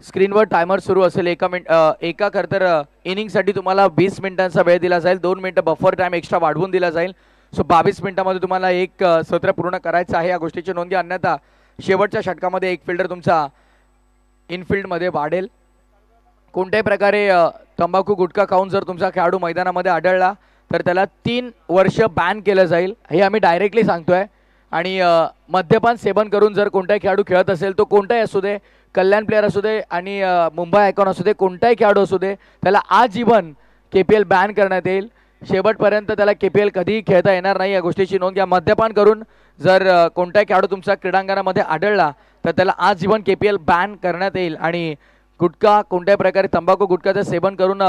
स्क्रीनवर टायमर सुरू असेल. एका खरं तर इनिंगसाठी तुम्हाला 20 मिनिटांचा वेळ दिला जाईल. 2 मिनिटं बफर टाइम एक्स्ट्रा वाढवून दिला जाईल. सो 22 मिनिटांमध्ये तुम्हाला एक सत्र पूर्ण करायचं आहे. या गोष्टीची नोंद घ्या, अन्यथा शेवटच्या षटकामध्ये एक फिल्डर तुमचा इनफिल्डमध्ये वाढेल. कोणत्याही प्रकारे तंबाखू गुटखा खाऊन जर तुमचा खेळाडू मैदानामध्ये आढळला तर त्याला 3 वर्ष बॅन केलं जाईल, हे आम्ही डायरेक्टली सांगतोय. आणि मद्यपान सेवन करून जर कोणताही खेळाडू खेळत असेल, तो कोणताही असू दे, कल्याण प्लेअर असू दे आणि मुंबई आयकॉन असू दे, कोणताही खेळाडू असू दे, त्याला आजीवन KPL बॅन करण्यात येईल. शेवटपर्यंत त्याला KPL कधीही खेळता येणार नाही, या गोष्टीची नोंद घ्या. मद्यपान करून जर कोणताही खेळाडू तुमच्या क्रीडांगणामध्ये आढळला तर त्याला आजीवन KPL बॅन करण्यात येईल. आणि गुटखा, कोणत्याही प्रकारे तंबाखू गुटखाचं सेवन करून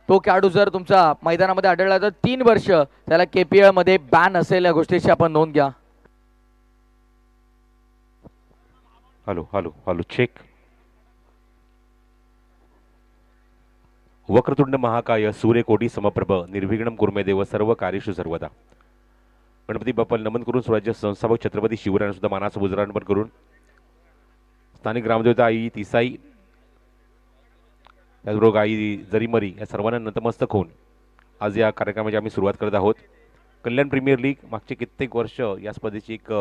तो खेळाडू जर तुमचा मैदानामध्ये आढळला तर 3 वर्ष त्याला KPL मध्ये बॅन असेल, या गोष्टीची आपण नोंद घ्या. Hello hello hello check. वक्रतुंड महाकाय सूर्यकोटी समप्रभ निर्विघ्नं कुर्मे देव सर्व कार्येषु सर्वदा. गणपती बाप्पाला नमन करून स्वराज्य संस्थापक छत्रपती शिवरायांना सुद्धा मानाचं मुजरा अर्पण करून स्थानिक ग्रामदेवता आई तिसाई, त्याचबरोबर आई जरीमरी या सर्वांना नतमस्तक होऊन आज या कार्यक्रमाची आम्ही सुरुवात करत आहोत. कल्याण प्रीमियर लीग मागचे कित्येक वर्ष या स्पर्धेची एक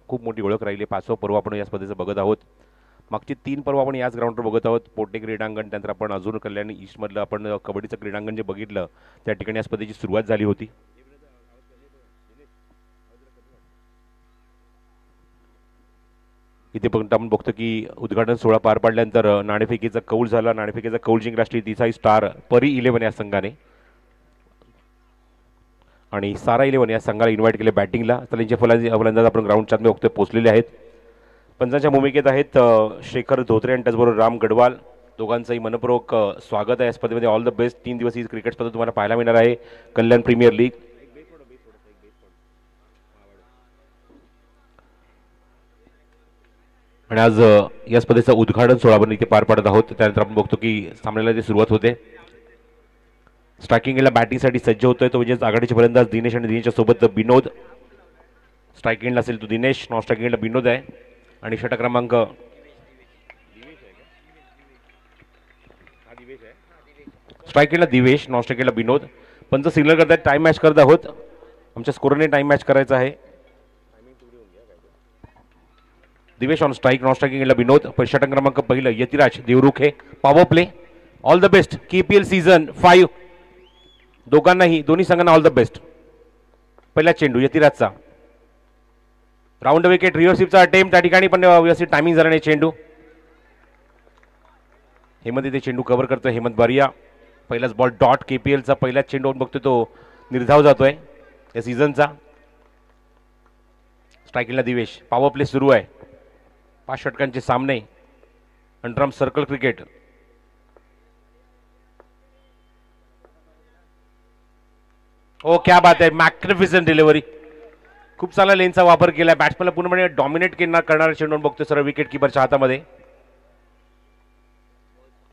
खूप मोठी ओळख राहिली. 5वं पर्व आपण या स्पर्धेचं बघत आहोत. मागची 3 पर्व आपण याच ग्राउंडवर बघत आहोत. पोटे क्रीडांगण, त्यानंतर आपण अजून कल्याण ईस्टमधलं आपण कबड्डीचं क्रीडांगण जे बघितलं, त्या ठिकाणी या स्पर्धेची सुरुवात झाली होती. इथे पण आपण बघतो की उद्घाटन सोहळा पार पाडल्यानंतर नाणेफेकीचा कौल झाला. नाणेफेकीचा कौल जिंकला श्री तिसाई स्टार परी 11 या संघाने आणि सारा 11 या संघाला इन्व्हाइट केले बॅटिंगला. तर त्यांचे फलंदाज आपण ग्राउंडच्या आतमध्ये बघतोय पोहोचलेले आहेत. पंचांच्या भूमिकेत आहेत शेखर धोत्रे आणि त्याचबरोबर राम गडवाल. दोघांचंही मनपूर्वक स्वागत आहे या स्पर्धेमध्ये. All the best. 3 दिवस ही क्रिकेट स्पर्धा तुम्हाला पाहायला मिळणार आहे कल्याण प्रीमियर लीग. आणि आज या स्पर्धेचं उद्घाटन सोहळा आपण इथे पार पाडत आहोत. त्यानंतर आपण बघतो की सामन्याला ते सुरुवात होते. स्ट्रायकिंगला बॅटिंगसाठी सज्ज होतोय तो म्हणजे आघाडीचे फलंदाज दिनेश आणि दिनेशच्या सोबत विनोद. स्ट्रायकिंगला असेल तो दिनेश, नॉन स्ट्रायकिंगला विनोद आहे. आणि षटक क्रमांक स्ट्रायकिंगला दिवेश, नॉन स्ट्रायकिंगला विनोद. पंच सिग्नल करतात टाइम मॅच करत आहोत. आमच्या स्कोरने टाइम मॅच करायचा आहे. दिवेश ऑन स्ट्राइक, नॉन स्ट्राइकिंगला विनोद. षटक क्रमांक पहिलं Yatiraj Devrukhe. Power play. All the best. KPL season 5 दोघांनाही, दोन्ही संघांना ऑल द बेस्ट. पहिला चेंडू यतिराजचा. राऊंड विकेट रिव्हर्सिपचा अटेम्प्ट त्या ठिकाणी पण व्यवस्थित टायमिंग झाला नाही चेंडू. हेमंत इथे चेंडू कव्हर करतोय. हेमंत बारिया. पहिलाच बॉल डॉट. KPLचा पहिलाच चेंडू बघतोय तो निर्धाव जातोय या सीझनचा. स्ट्रायकिंगला दिवेश. पॉवर प्ले सुरू आहे. 5 षटकांचे सामने. Underarm circle cricket. ओ क्या बात आहे. Magnificent delivery. खूप चांगला लेनचा वापर केला. बॅट्समॅनला पूर्णपणे डॉमिनेट करणारा चेंडू बघतो सरळ विकेट किपरच्या हातामध्ये.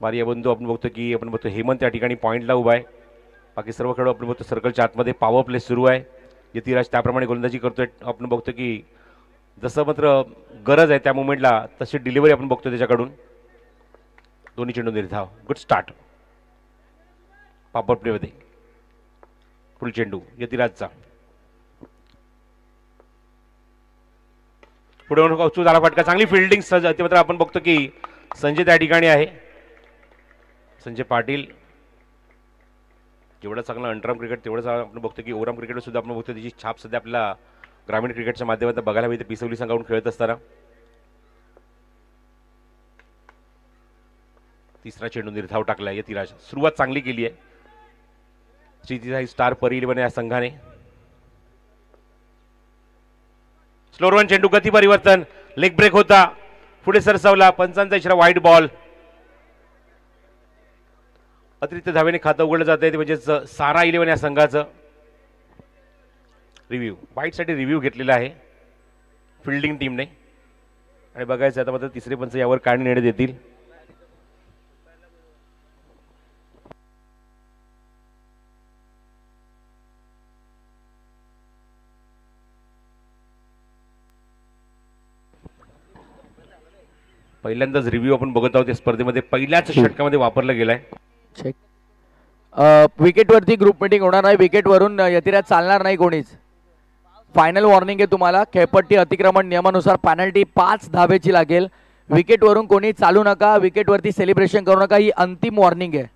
बारिया बंधू आपण बघतो की आपण बघतो हेमंत त्या ठिकाणी पॉईंटला उभा आहे. बाकी सर्व खेळाडू आपण बघतो सर्कलच्या आतमध्ये. पॉवर प्ले सुरू आहे. यतिराज त्याप्रमाणे गोलंदाजी करतोय. आपण बघतो की जसं मात्र गरज आहे त्या मोमेंटला तशी डिलिव्हरी आपण बघतो त्याच्याकडून. दोन्ही चेंडू निर्धाव. Good start. पॉवर प्लेमध्ये फुल चेंडू यतिराजचा. पुढे उचलून झाला फटका. चांगली फिल्डिंग सज ते मात्र आपण बघतो की संजय त्या ठिकाणी आहे. संजय पाटील. जेवढं चांगलं अंडरआर्म क्रिकेट तेवढंच आपण बघतो की ओव्हरआर्म क्रिकेट सुद्धा आपण बघतो त्याची छाप सध्या आपल्याला ग्रामीण क्रिकेटच्या माध्यमातून बघायला मिळते पिसवली संघाकडून खेळत असताना. तिसरा चेंडू निर्धाव टाकलाय यतिराज. सुरुवात चांगली केली आहे श्रीतिसाई स्टार परी 11 या संघाने. स्लोअर वन चेंडू. गती परिवर्तन. लेग ब्रेक होता. पुढे सरसावला. पंचांचा इशारा वाईड बॉल. अतिरिक्त धावेने खातं उघडलं जात आहे ते म्हणजेच सारा 11 या संघाचं. रिव्ह्यू वाईटसाठी रिव्ह्यू घेतलेला आहे फिल्डिंग टीमने. आणि बघायचं आता मात्र तिसरे पंच यावर काय निर्णय देतील. पहिल्यांदाच रिव्ह्यू आपण बघत आहोत या स्पर्धेमध्ये, पहिल्याच षटकामध्ये वापरला गेलाय. चेक. विकेटवरती ग्रुप मीटिंग होणार नाही, विकेटवरून यतिराज चालणार नाही कोणीच. फायनल वॉर्निंग आहे तुम्हाला, खेळपट्टी अतिक्रमण नियमानुसार पेनल्टी 5 धावेची लागेल. विकेटवरून कोणी चालू नका, विकेटवरती सेलिब्रेशन करू नका, ही अंतिम वॉर्निंग आहे.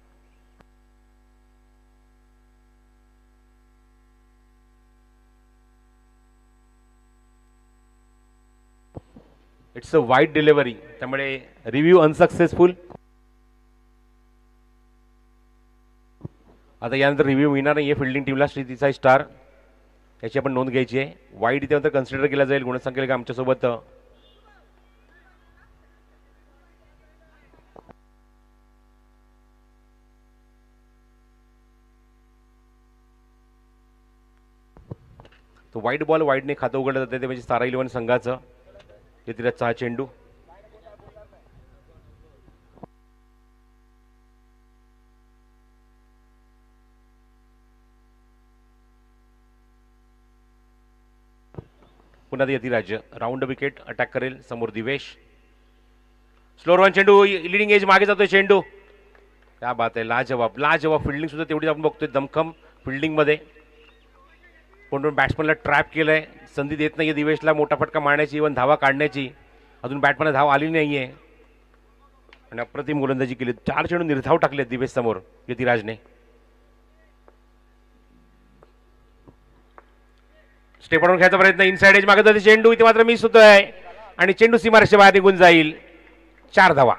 इट्स अ वाईड डिलिव्हरी, त्यामुळे रिव्ह्यू अनसक्सेसफुल. आता यानंतर रिव्ह्यू मिळणार नाही आहे फिल्डिंग टीमला, श्रीदेसाई स्टार याची आपण नोंद घ्यायची आहे. वाईड इथे नंतर कन्सिडर केला जाईल. गुणसंख्येला आमच्यासोबत तो वाईट बॉल वाईडने खातं उघडलं जाते, ते म्हणजे स्टार 11 संघाचं. यतिराजचा हा चेंडू, पुन्हा यतिराज राऊंड विकेट अटॅक करेल. समोर दिवेश, स्लोअर वन चेंडू, लिडिंग एज मागे जातोय चेंडू. क्या बात आहे, लाजवाब लाजवाब फिल्डिंग सुद्धा तेवढी आपण बघतोय दमखम फिल्डिंग मध्ये. कोण बॅट्समनला ट्रॅप केलंय, संधी देत नाहीये दिवेशला मोठा फटका मारण्याची, इव्हन धावा काढण्याची. अजून बॅटमॅनला धाव आली नाहीये आणि अप्रतिम गोलंदाजी केली. 4 चेंडू निर्धाव टाकले दिवेश समोर यतिराजने. स्टेपवरून खेळायचा प्रयत्न, इनसाइड एज मागे जाते चेंडू, इथे मात्र मिस होतोय आणि चेंडू सीमारेषे बाहेर निघून जाईल. 4 धावा.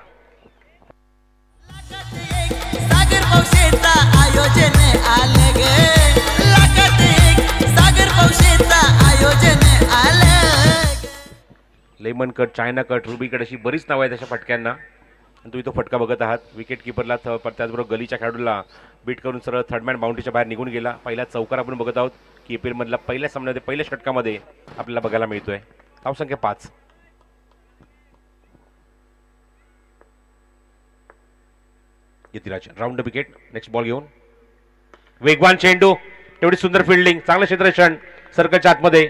Lemon cut, China cut, ruby cut अशी बरीच नावं आहेत अशा फटक्यांना. तुम्ही तो फटका बघत आहात. विकेट किपरला, त्याचबरोबर गलीच्या खेळाडूला बीट करून सरळ थर्डमॅन बाउंड्रीच्या बाहेर निघून गेला. पहिला चौकार आपण बघत आहोत की एप्रिल मधला पहिल्या सामन्यामध्ये पहिल्या षटकामध्ये आपल्याला बघायला मिळतोय. धावसंख्या 5. Yatiraj round wicket. Next ball घेऊन वेगवान चेंडू, तेवढी सुंदर फिल्डिंग, चांगलं क्षेत्ररक्षण सर्कलच्या आतमध्ये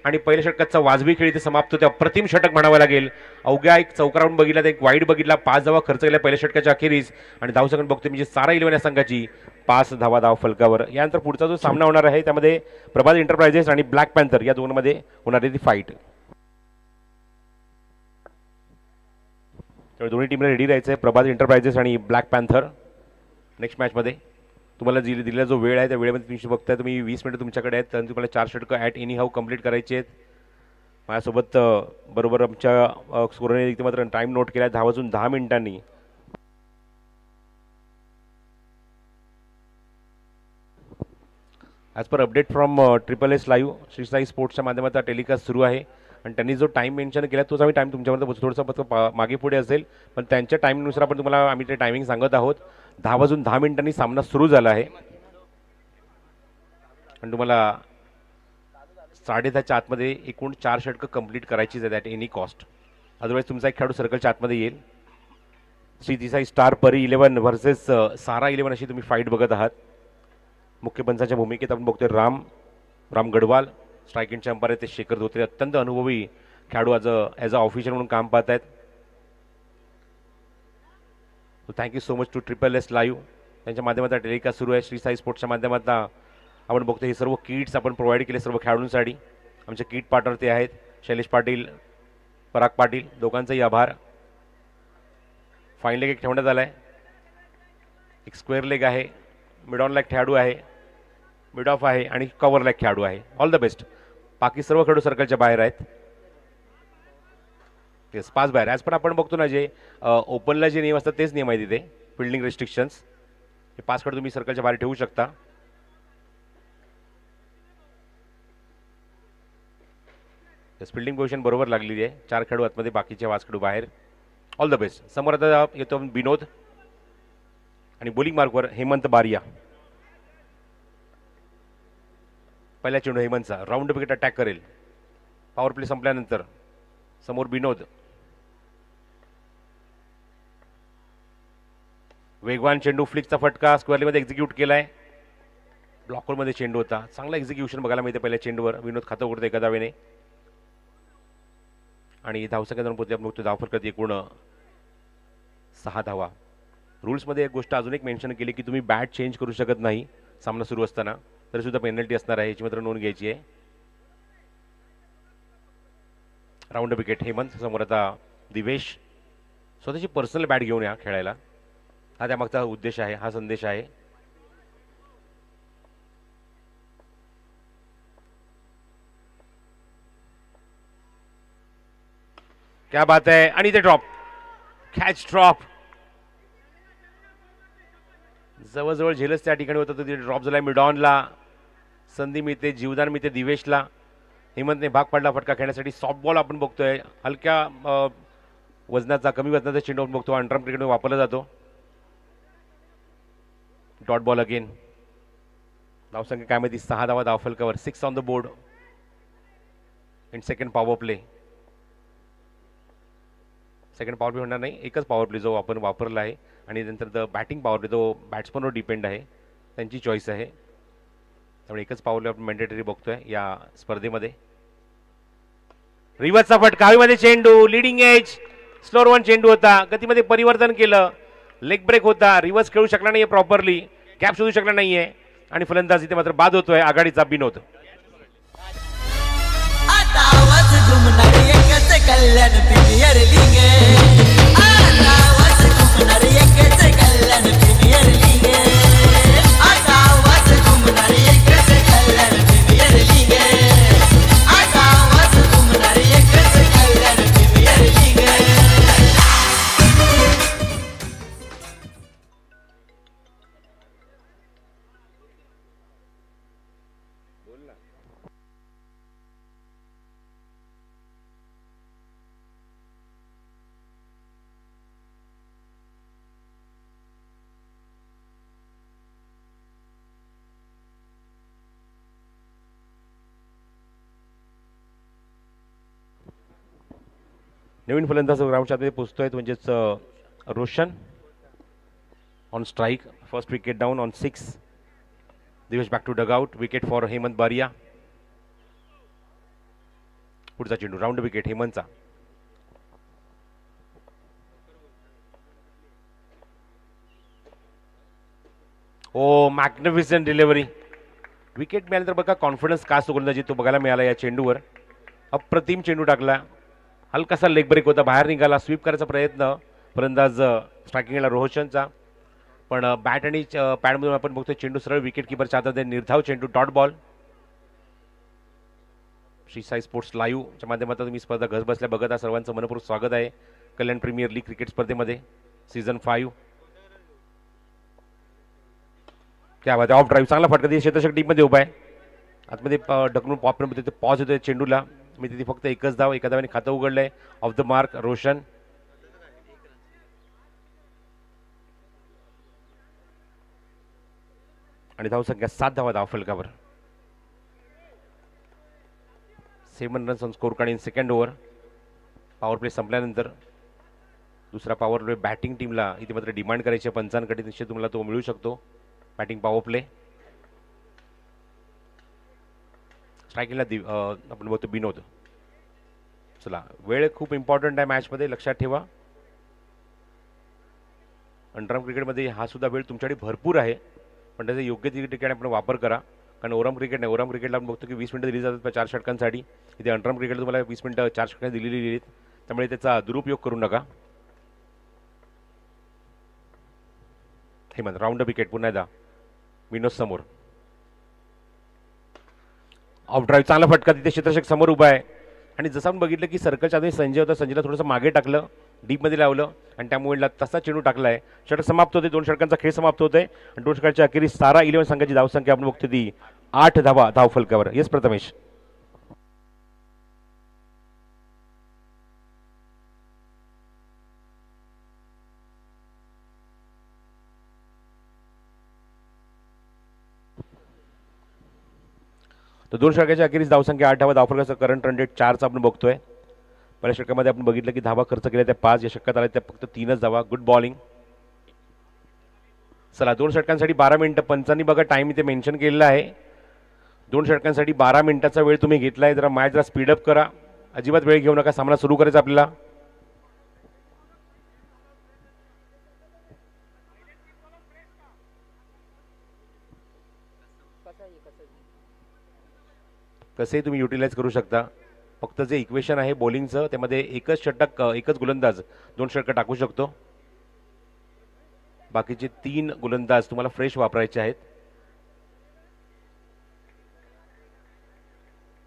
आणि पहिल्या षटकाचा वाजवी खेळ इथे समाप्त होते. अप्रतिम षटक म्हणावं लागेल. अवघ्या एक चौकारावरून बघितला, तर एक वाईड बघितला, 5 धावा खर्च केल्या पहिल्या षटकाच्या अखेरीस आणि धावसंख्या बघतोय म्हणजे सारा 11 या संघाची 5 धावा धाव फलकावर. यानंतर पुढचा जो सामना होणार आहे त्यामध्ये प्रभात एंटरप्राइजेस आणि ब्लॅक पॅन्थर या दोनमध्ये होणारी ती फाईट. त्यामुळे दोन्ही टीमला रेडी राहायचं आहे, प्रभात एंटरप्राइजेस आणि ब्लॅक पॅन्थर. नेक्स्ट मॅचमध्ये तुम्हाला दिलेला जो वेळ आहे त्या वेळेमध्ये तुम्ही बघताय, तुम्ही 20 मिनिटं तुमच्याकडे आहेत, तर तुम्हाला 4 षटकं ॲट एनी हाऊ कंप्लीट करायचे आहेत. माझ्यासोबत बरोबर आमच्या स्कोरने इथे मात्र टाईम नोट केला आहे 10 वाजून 10 मिनिटांनी. As per update from SSS live, Shri Sai स्पोर्ट्सच्या माध्यमातून टेलिकास्ट सुरू आहे आणि त्यांनी जो टाईम मेन्शन केला तोच आम्ही टाईम तुमच्यापर्यंत थोडंसं मागे पुढे असेल, पण त्यांच्या टाईमिंगनुसार आपण तुम्हाला आम्ही ते टायमिंग सांगत आहोत. 10 वाजून 10 मिनिटांनी सामना सुरू झाला आहे आणि तुम्हाला 10:30च्या आतमध्ये एकूण 4 षटकं कंप्लीट करायचीच आहेत ॲट एनी कॉस्ट. अदरवाईज तुमचा एक खेळाडू सर्कलच्या आतमध्ये येईल. श्रीदेसाई स्टार परी 11 व्हर्सेस सारा 11 अशी तुम्ही फाईट बघत आहात. मुख्य पंचाच्या भूमिकेत आपण बघतोय राम गडवाल, स्ट्रायक एंडचे अंपायर ते शेखर धोत्रे, अत्यंत अनुभवी खेळाडू ॲज अ ऑफिशियल म्हणून काम पाहत आहेत. Thank you so much to SSS live, त्यांच्या माध्यमातून टेलिकास्ट सुरू आहे. श्री साई स्पोर्ट्सच्या माध्यमातून आपण बघतो हे सर्व किट्स आपण प्रोव्हाइड केले सर्व खेळाडूंसाठी. आमचे किट पार्टनर ते आहेत शैलेश पाटील, पराग पाटील, दोघांचाही आभार. फाईन लेग एक ठेवण्यात आला आहे, एक स्क्वेअर लेग आहे, मिड ऑन लेग खेळाडू आहे, मिड ऑफ आहे आणि कव्हर लेग खेळाडू आहे. All the best. बाकी सर्व खेळाडू सर्कलच्या बाहेर आहेत. येस, 5 बाहेर. ॲज पण आपण बघतो ना जे ओपनला जे नियम असतात तेच नियम आहेत तिथे, फिल्डिंग रेस्ट्रिक्शन्स. हे 5 खेळाडू तुम्ही सर्कलच्या बाहेर ठेवू शकता. फिल्डिंग पोझिशन बरोबर लागलेली आहे. 4 खेळाडू आतमध्ये, बाकीचे 5 खेळाडू बाहेर. All the best. समोर आता येतो विनोद आणि बॉलिंग मार्कवर हेमंत बारिया. पहिला चेंडू हेमंतचा, राऊंड विकेट अटॅक करेल. पॉवर प्ले संपल्यानंतर समोर विनोद, वेगवान चेंडू, फ्लिकचा फटका स्क्वेअरमध्ये एक्झिक्यूट केलाय. ब्लॉकरमध्ये चेंडू होता, चांगला एक्झिक्युशन बघायला मिळते पहिल्या चेंडूवर. विनोद खातं उघडतं एका धावेने आणि धावसंख्या जाऊन पोहोचले. आपण बघतो धावफरकात एकूण 6 धावा. रूल्समध्ये एक गोष्ट अजून एक मेन्शन केली की तुम्ही बॅट चेंज करू शकत नाही सामना सुरू असताना, तरी सुद्धा पेनल्टी असणार आहे, याची मात्र नोंद घ्यायची आहे. Round wicket Hemant. समोर आता दिवेश. स्वतःची पर्सनल बॅट घेऊन या खेळायला, हा त्यामागचा उद्देश आहे, हा संदेश आहे. क्या बात आहे. आणि ते ड्रॉप, कॅच ड्रॉप. जवळजवळ झेलच त्या ठिकाणी होतं, तिथे ड्रॉप झाला. मिडॉनला संधी मिळते, जीवदान मिळते दिवेशला. हेमंतने भाग पाडला फटका खेळण्यासाठी. सॉफ्ट बॉल आपण बघतोय, हलक्या वजनाचा, कमी वजनाचा चेंडू आपण बघतो, अंडरआर्म क्रिकेटमध्ये वापरला जातो. Dot ball again. धावसंख्या काय माहिती, 6 धावा धावफलकावर. 6 on the board in second power play. Second power play होणार नाही, एकच पॉवर प्ले जो आपण वापरला आहे. आणि नंतर बॅटिंग पॉवर प्ले तो बॅट्समनवर डिपेंड आहे, त्यांची चॉईस आहे. त्यामुळे एकच पॉवर प्ले आपण मॅन्डेटरी बघतोय या स्पर्धेमध्ये. रिव्हर्सचा फटका, हवेमध्ये चेंडू, लिडिंग एज, स्लोअर वन चेंडू होता, गतीमध्ये परिवर्तन केलं, लेग ब्रेक होता, रिव्हर्स खेळू शकला नाहीये प्रॉपरली, गॅप शोधू शकला नाहीये आणि फलंदाज इथे मात्र बाद होतोय. आघाडीचा बिनोद. नवीन फलंदाज ग्राउंडच्या आतमध्ये पोहोचतोय, म्हणजेच Roshan on strike. First wicket down on 6. Divesh back to dugout. Wicket for Hemant Baria. पुढचा चेंडू, राऊंड विकेट हेमंतचा. Oh magnificent delivery. विकेट मिळाल्यानंतर बघा कॉन्फिडन्स का गोलंदाजी तो बघायला मिळाला या चेंडूवर. अप्रतिम चेंडू टाकला, हलकासा लेग ब्रेक होता, बाहेर निघाला, स्वीप करायचा प्रयत्न फलंदाज स्ट्रायकिंगला रोशनचा, पण बॅट आणि पॅडमधून आपण बघतोय चेंडू सरळ विकेट किपरच्या हातात. निर्धाव चेंडू, dot ball. Shri Sai sports लाईव्हच्या माध्यमातून तुम्ही स्पर्धा घर बसल्या बघत आहे. सर्वांचं मनपूर्वक स्वागत आहे कल्याण प्रीमियर लीग क्रिकेट स्पर्धेमध्ये सीझन 5. क्या बात आहे. ऑफ ड्राईव्ह, चांगला फटका. क्षेत्ररक्षक टीममध्ये उभा आहे, आतमध्ये ढकलून पॉपमध्ये पॉज होतोय चेंडूला. मी तिथे फक्त एकच धाव, एका धावाने खातं उघडलंय. Off the mark Roshan. आणि धावसंख्या 7 धावा धावफलकावर. 7 runs on score card in second over. Power play संपल्यानंतर दुसरा पॉवर प्ले बॅटिंग टीमला इथे मात्र डिमांड करायची आहे पंचांकडे, निश्चित तुम्हाला तो मिळू शकतो. Batting power play. स्ट्रायकिंगला आपण बघतो बिनोद. चला, वेळ खूप इम्पॉर्टंट आहे मॅचमध्ये, लक्षात ठेवा. अंडरआर्म क्रिकेटमध्ये हा सुद्धा वेळ तुमच्याकडे भरपूर आहे, पण त्याचा योग्य ठिकाणी आपण वापर करा. कारण ओव्हरआर्म क्रिकेट नाही, ओव्हरआर्म क्रिकेटला आपण बघतो की 20 मिनिटं दिली जातात 4 षटकांसाठी. इथे अंडरआर्म क्रिकेट तुम्हाला 20 मिनिटं 4 षटकांनी दिलेली आहेत, त्यामुळे त्याचा दुरुपयोग करू नका. हेमंत, राऊंड विकेट पुन्हा एकदा विनोद समोर. ऑफ ड्राईव्ह, चांगला फटका. तिथे क्षेत्ररक्षक समोर उभा आहे आणि जसं आपण बघितलं की सर्कलच्या आधी संजय होता, संजयला थोडंसं मागे टाकलं, डीपमध्ये लावलं आणि त्यामुळे तसा चेंडू टाकला आहे. षटक समाप्त होते, 2 षटकांचा खेळ समाप्त होतोय आणि 2 षटकांच्या अखेरीस 11 संघाची धावसंख्या आपण बघतो ती 8 धावा धावफलकावर. येस प्रथमेश. तर 2 षटकाच्या अखेरीस धावसंख्या 8 धावा धावफलकाचा करंट रन रेट 4चा आपण बघतोय. पहिल्या षटकामध्ये आपण बघितलं की धावा खर्च केल्या त्या 5, या षटकात आल्या त्या फक्त 3च धावा. Good bowling. चला, 2 षटकांसाठी 12 मिनिटं. पंचांनी बघा टाइम इथे मेन्शन केलेला आहे. 2 षटकांसाठी 12 मिनिटाचा वेळ तुम्ही घेतलाय. जरा मॅच जरा स्पीडअप करा, अजिबात वेळ घेऊ नका. सामना सुरू करायचा आपल्याला. कसेही तुम्ही युटिलाइज करू शकता. फक्त जे इक्वेशन आहे बॉलिंगचं त्यामध्ये एकच षटक एकच गोलंदाज 2 षटकं टाकू शकतो. बाकीचे 3 गोलंदाज तुम्हाला फ्रेश वापरायचे आहेत.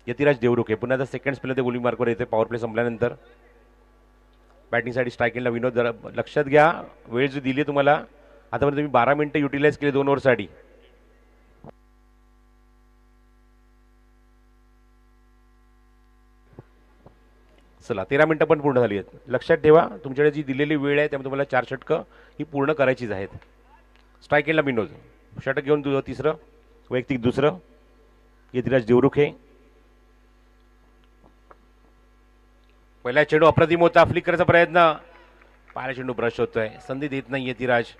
यतिराज देवरुखे पुन्हा सेकंड स्पेलमध्ये बॉलिंग मार्कवर येते पॉवर प्ले संपल्यानंतर. बॅटिंगसाठी स्ट्राईक एंडला विनोद. जरा लक्षात घ्या वेळ जी दिली तुम्हाला आतापर्यंत तुम्ही 12 मिनिटं युटिलाइज केली 2 ओव्हरसाठी. चला 13 मिनिटं पण पूर्ण झाली आहेत. लक्षात ठेवा तुमच्याकडे जी दिलेली वेळ आहे त्यामुळे तुम्हाला 4 षटकं ही पूर्ण करायचीच आहेत. स्ट्राईक एंडला विनोद. षटक घेऊन तिसरं वैयक्तिक दुसरं. यतिराज देवरुखे. पहिला चेंडू अप्रतिम होता. फ्लिकरचा प्रयत्न. पहिला चेंडू ब्रश होतोय. संधी देत नाही यतिराज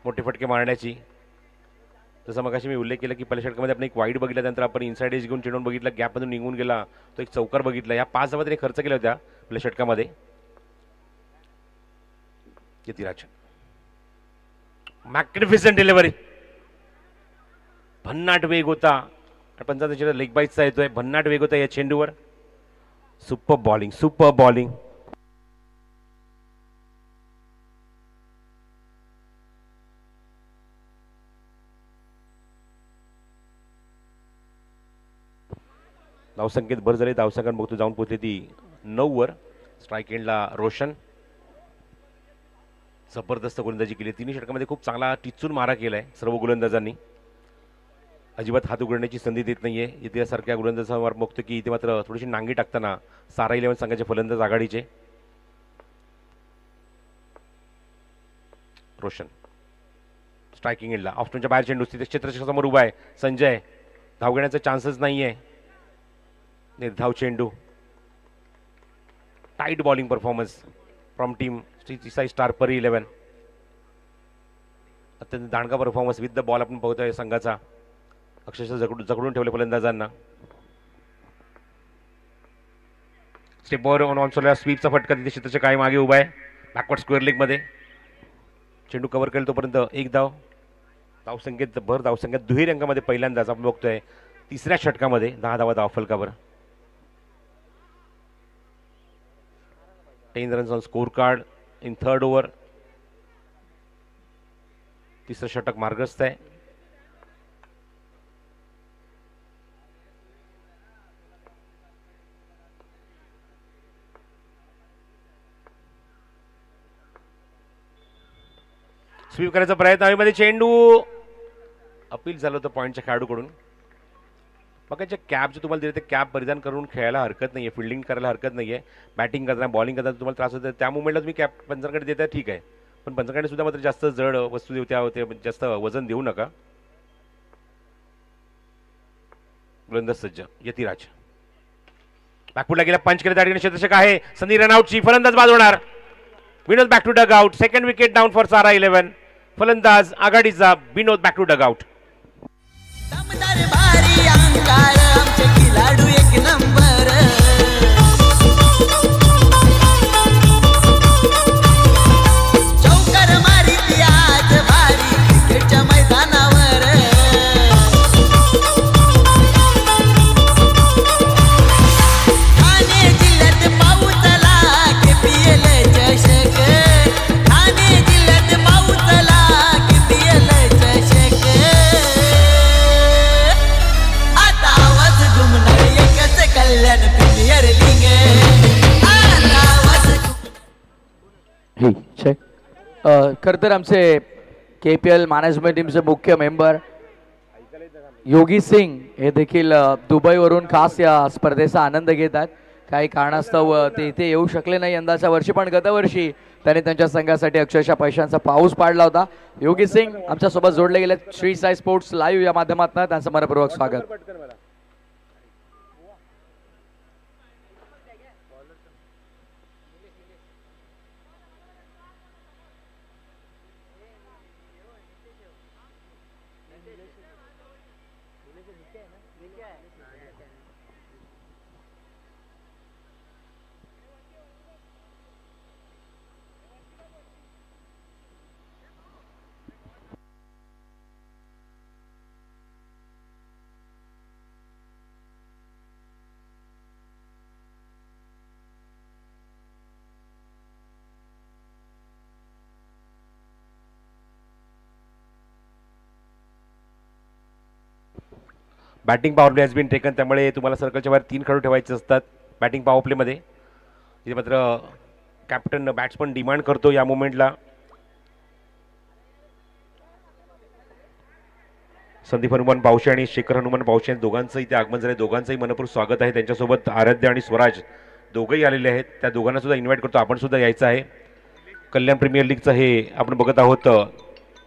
मोठे फटके मारण्याची. जसं मगाशी मी उल्लेख केला की पहिल्या षटकामध्ये आपण एक वाईड बघितला त्यानंतर आपण इनसाइड एज घेऊन चेंडू बघितला गॅपमधून निघून गेला तो एक चौकार बघितला. या 5 धावा त्याने खर्च केल्या होत्या पहिल्या षटकामध्ये. यतिराज. Magnificent delivery. भन्नाट वेग होता. पंचाचा चेंडू लेग बाईटचा येतोय. भन्नाट वेग होता या चेंडूवर. Super bowling super bowling. धावसंख्येत भर झाली. धावसंख्या बघतो जाऊन पोहोचली ती 9 वर. स्ट्राईक एंडला रोशन. जबरदस्त गोलंदाजी केली. 3 षटकामध्ये खूप चांगला टिचून मारा केलाय सर्व गोलंदाजांनी. अजिबात हात उघडण्याची संधी देत नाहीये. इतिहासारख्या गोलंदाजांवर बघतो की इथे मात्र थोडीशी नांगी टाकताना सारा 11 संघाचे फलंदाज आघाडीचे. रोशन. स्ट्रायकिंग एंडला ऑफस्टोनच्या बाहेर चेंडू तिथे क्षेत्राच्या समोर उभा आहे संजय. धाव घेण्याचा चान्सच नाहीये. निर्धाव चेंडू. Tight bowling performance from team Shri star परी 11. अत्यंत दांडगा परफॉर्मन्स विथ द बॉल आपण बघतोय संघाचा. अक्षरशः जकडून ठेवले फलंदाजांना. स्टेपवर ऑनसोला स्वीपचा फटका तिथे क्षेत्राच्या काय मागे उभा आहे बॅकवर्ड स्क्वेअर लेग मध्ये. चेंडू कव्हर केला तोपर्यंत 1 धाव. धावसंख्येत भर धावसंख्येत दुहेरी अंकामध्ये पहिल्यांदाच आपण बघतोय तिसऱ्या षटकामध्ये 10 धावा धाव फलकावर. 10 runs on score card in third over. तिसरं षटक मार्गस्थ आहे. स्वीप करायचा प्रयत्न हवेमध्ये चेंडू अपील झालं होतं पॉईंटच्या खेळाडूकडून. बघा जे कॅप जे तुम्हाला दिले ते कॅप परिधान करून खेळायला हरकत नाहीये. फिल्डिंग करायला हरकत नाहीये. बॅटिंग करताना बॉलिंग करताना तुम्हाला त्रास होतो त्या मुवमेंटला तुम्ही कॅप पंचांकडे देता ठीक आहे. पण पंचांकडे सुद्धा मात्र जास्त जड वस्तू देऊ त्या जास्त वजन देऊ नका. गोलंदाज सज्ज यतिराज. बॅकफुटला गेला पंच केलं त्या ठिकाणी क्षेत्ररक्षक आहे. संधी रनआउटची. फलंदाज बाद होणार. Vinod back to dugout. Second wicket down for Sara 11. फलंदाज आघाडीचा Vinod back to dugout. आमचे खिलाडू एक नंबर. चौकार मारी ती आज भारी क्रिकेटच्या मैदानावर. ठाणे जिल्ह्यात पाऊसला KPL चषक. ठाणे जिल्ह्यात पाऊसला KPL चषक. कल्याण प्रीमियर लीग. खरं तर आमचे KPL मॅनेजमेंट टीमचे मुख्य मेंबर योगी सिंग हे देखील दुबईवरून खास या स्पर्धेचा आनंद घेतात. काही कारणास्तव ते इथे येऊ शकले नाही यंदाच्या वर्षी पण गतवर्षी त्यांनी त्यांच्या संघासाठी अक्षरशः पैशांचा पाऊस पाडला होता. योगी सिंग आमच्यासोबत जोडले गेले श्री साई स्पोर्ट्स लाईव्ह या माध्यमातून त्यांचं मनपूर्वक स्वागत. Batting power play has been taken, त्यामुळे तुम्हाला सर्कलच्या बाहेर 3 खेळाडू ठेवायचे असतात बॅटिंग पॉवर प्लेमध्ये. इथे मात्र कॅप्टन बॅट्समन डिमांड करतो या मोमेंटला. संदीप हनुमान पावशे आणि शेखर हनुमान पावशे दोघांचं इथे आगमन झालं. दोघांचंही मनपूर्वक स्वागत आहे. त्यांच्यासोबत आराध्य आणि स्वराज दोघंही आलेले आहेत. त्या दोघांना सुद्धा इन्व्हाइट करतो, आपण सुद्धा यायचं आहे. कल्याण प्रीमियर लीगचं हे आपण बघत आहोत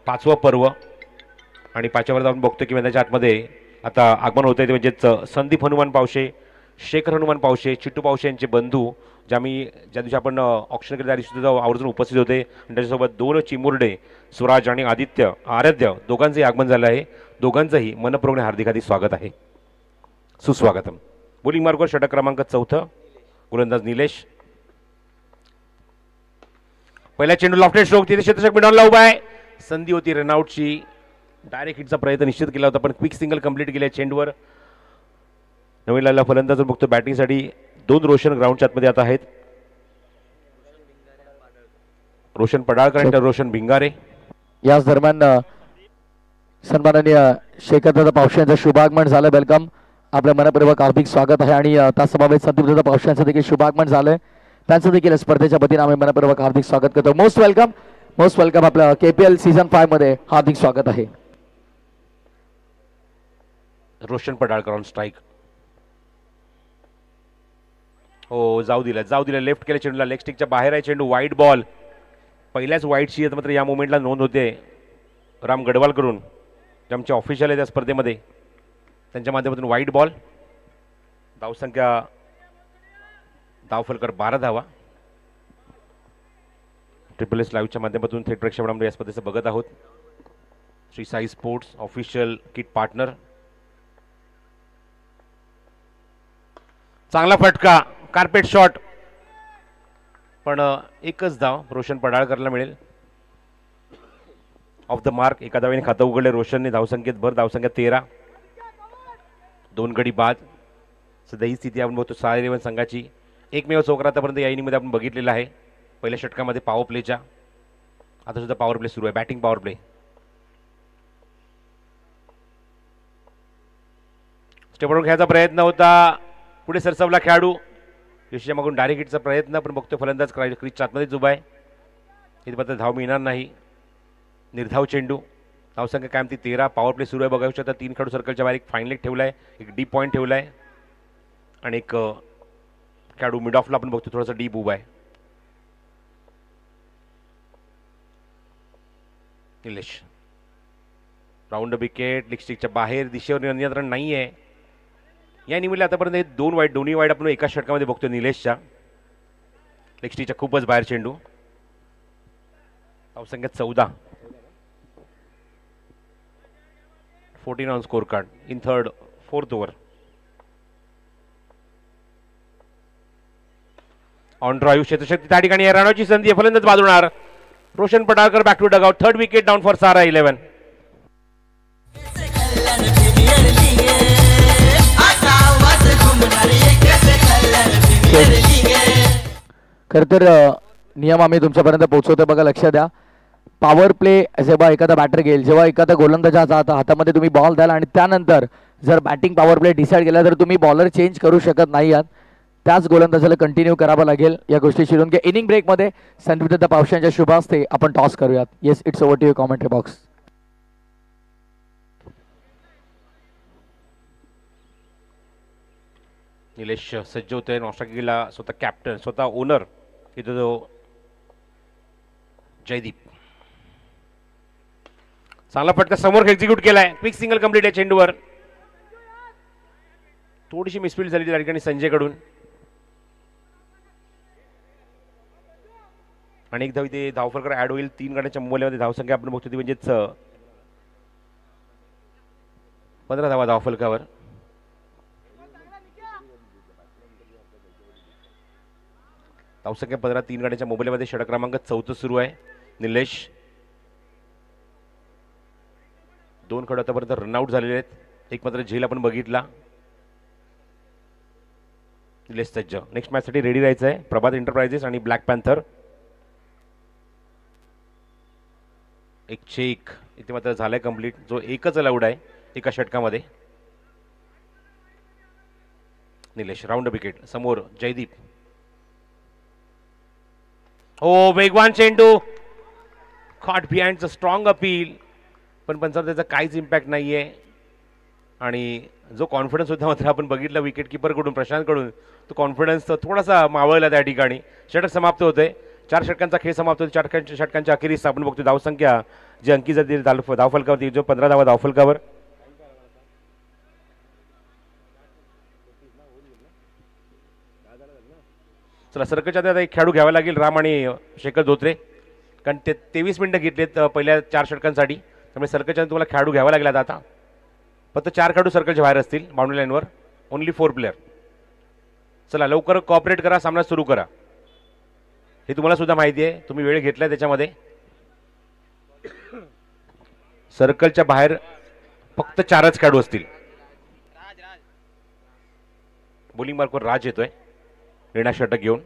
5वं पर्व आणि 5व्या पर्वात आपण बघतो की मैदानाच्या आतमध्ये आता आगमन होतं आहे. ते म्हणजेच संदीप हनुमान पावशे, शेखर हनुमान पावशे, चिट्टू पावशे यांचे बंधू, ज्या दिवशी आपण ऑप्शन केलं त्या दिवशी सुद्धा आवर्जून उपस्थित होते. आणि त्याच्यासोबत 2 चिमुरडे स्वराज आणि आराध्य दोघांचंही आगमन झालं आहे. दोघांचंही मनपूर्वक हार्दिक हार्दिक स्वागत आहे, सुस्वागतम. बोलिंग मार्कवर षटक क्रमांक 4, गोलंदाज निलेश. पहिला चेंडू लॉफ्टेड स्ट्रोक, तिथे क्षेत्ररक्षक मिडॉनला उभा आहे. संधी होती रनआउटची, डायरेक्ट हिटचा प्रयत्न निश्चित केला होता पण क्विक सिंगल कंप्लीट केल्या चेंडूवर. नवीन लावला फलंदाज बघतो बॅटिंगसाठी 2 रोशन ग्राउंडच्या आतमध्ये आता आहेत. रोशन पडाळकर आणि रोशन भिंगारे. याच दरम्यान सन्माननीय शेखरदादा पावशे यांचं शुभागमन झालं. वेलकम, आपल्या मनपूर्वक हार्दिक स्वागत आहे. आणि त्यासमवेत संदीपदादा पावशे यांचं देखील शुभागमन झालंय. त्यांचं देखील स्पर्धेच्या वतीने आम्ही मनपूर्वक हार्दिक स्वागत करतो. मोस्ट वेलकम आपल्या KPL सीझन 5 मध्ये हार्दिक स्वागत आहे. Roshan Padalkar on strike. हो, जाऊ दिला लेफ्ट केल्या चेंडूला. लेग स्टिकच्या बाहेर आहे चेंडू. वाईड बॉल, पहिल्याच वाईडची आहे. मात्र या मोमेंटला नोंद होते राम गडवाल करून, जे आमचे ऑफिशियल आहे त्या स्पर्धेमध्ये. त्यांच्या माध्यमातून वाईड बॉल. धावसंख्या धावफलकर 12 धावा. SSS लाईव्हच्या माध्यमातून थेट प्रेक्षेपण आपण या स्पर्धेचं बघत आहोत. Shri Sai sports official kit partner. चांगला फटका, कार्पेट शॉट, पण एकच धाव रोशन पडाळकरला मिळेल. ऑफ द मार्क, एका धावेने खातं उघडले रोशनने. धावसंख्येत भर, धावसंख्या 13, 2 गडी बाद. सध्या ही स्थिती आपण बघतो 6-11 संघाची. एकमेव चौकार आतापर्यंत या इनिंगमध्ये आपण बघितलेला आहे. पहिल्या षटकामध्ये पॉवर प्लेच्या, आता सुद्धा पॉवर प्ले सुरू आहे, बॅटिंग पॉवर प्ले. स्टेपवरून घ्यायचा प्रयत्न होता, पुढे सरसावला खेळाडू. यशच्या मागून डायरेक्ट हिटचा प्रयत्न, पण बघतो फलंदाज क्रीजच्या आतमध्येच उभा आहे. इथे मात्र धाव मिळणार नाही. निर्धाव चेंडू. धावसंख्या कायम ती 13. पॉवर प्ले सुरू आहे. बघू शकता 3 खेळाडू सर्कलच्या बाहेर. एक फाईन लेग ठेवला आहे, एक डीप पॉईंट ठेवला आहे आणि एक खेळाडू मिड ऑफला आपण बघतो थोडासा डीप उभा आहे. निलेश राऊंड विकेट, लिगस्टिकच्या बाहेर, दिशेवर नियंत्रण नाही आहे. या निमित्ताने आतापर्यंत 2 वाईड, दोन्ही वाईड आपण एका षटकामध्ये बघतो निलेशच्या. लिगस्टिकच्या खूपच बाहेर चेंडू. धावसंख्या 14, 14 on score card in fourth over. On drive क्षेत्रशक्ती त्या ठिकाणी रनआउटची संधी आहे. फलंदाज बाजूणार Roshan Padalkar. Back to dugout. 3rd wicket down for Sara 11. खरं तर नियम आम्ही तुमच्यापर्यंत पोहोचवतो बघा, लक्षात द्या. पॉवर प्ले जेव्हा एखादा बॅटर घेईल, जेव्हा एखादा गोलंदाजाचा हातामध्ये तुम्ही बॉल द्याल आणि त्यानंतर जर बॅटिंग पॉवर प्ले डिसाईड केला तर तुम्ही बॉलर चेंज करू शकत नाही आहात. त्याच गोलंदाजाला कंटिन्यू करावं लागेल. या गोष्टी शिरून घ्या. इनिंग ब्रेकमध्ये संदीपदादा पावशे यांच्या शुभ हस्ते आपण टॉस करूयात. Yes, it's over to your commentary box. Nilesh सज्ज होतोय. नॉस्ट्राकीला स्वतः कॅप्टन, स्वतः ओनर इथं जो जयदीप. चांगला फटका समोर एक्झिक्यूट केलाय. क्विक सिंगल कंप्लीट आहे चेंडूवर. थोडीशी मिसफील्ड झाली त्या ठिकाणी संजयकडून. आणि एक धाव इथे धावफलकर ऍड होईल. 3 गड्यांच्या मुंबईमध्ये धावसंख्या आपण बघतो ती म्हणजेच 15 धावा धावफलकावर. धावसंख्या 15, 3 गड्यांच्या मोबाईलमध्ये. षटक क्रमांक 4 सुरू आहे. निलेश 2 खेळाडू आतापर्यंत रनआउट झालेले आहेत. एक मात्र झेल आपण बघितला. निलेश सज्ज. नेक्स्ट मॅचसाठी रेडी राहायचं आहे. प्रभात एंटरप्राइजेस आणि ब्लॅक पॅन्थर. एक चेक इथे मात्र झालाय कंप्लीट, जो एकच अलाउड आहे एका षटकामध्ये. Nilesh round wicket. समोर जयदीप. हो वेगवान चेंडू, कॉट बिहाइंडचं स्ट्रॉंग अपील, पण पंचावर त्याचा काहीच इम्पॅक्ट नाही आहे. आणि जो कॉन्फिडन्स होता मात्र आपण बघितला विकेट किपरकडून प्रशांतकडून, तो कॉन्फिडन्स थोडासा मावळला त्या ठिकाणी. षटक समाप्त होते. 4 षटकांचा खेळ समाप्त होतो. 4 षटकांच्या अखेरीस आपण बघतो धावसंख्या जी अंकित जाते धावफलकावरती जो 15 धावा धावफलकावर. चला सर्कलच्या आता एक खेळाडू घ्यावा लागेल, राम आणि शेखर धोत्रे, कारण ते 23 मिनिटं घेतलेत पहिल्या 4 षटकांसाठी. त्यामुळे सर्कलच्या तुम्हाला खेळाडू घ्यावा लागला. आता फक्त 4 खेळाडू सर्कलच्या बाहेर असतील बाउंड्री लाईनवर. Only 4 player. चला लवकर कॉपरेट करा, सामना सुरू करा. हे तुम्हाला सुद्धा माहिती आहे, तुम्ही वेळ घेतलाय त्याच्यामध्ये. सर्कलच्या बाहेर फक्त 4च खेळाडू असतील. बॉलिंग मार्कवर राज येतोय निर्णय षटक घेऊन.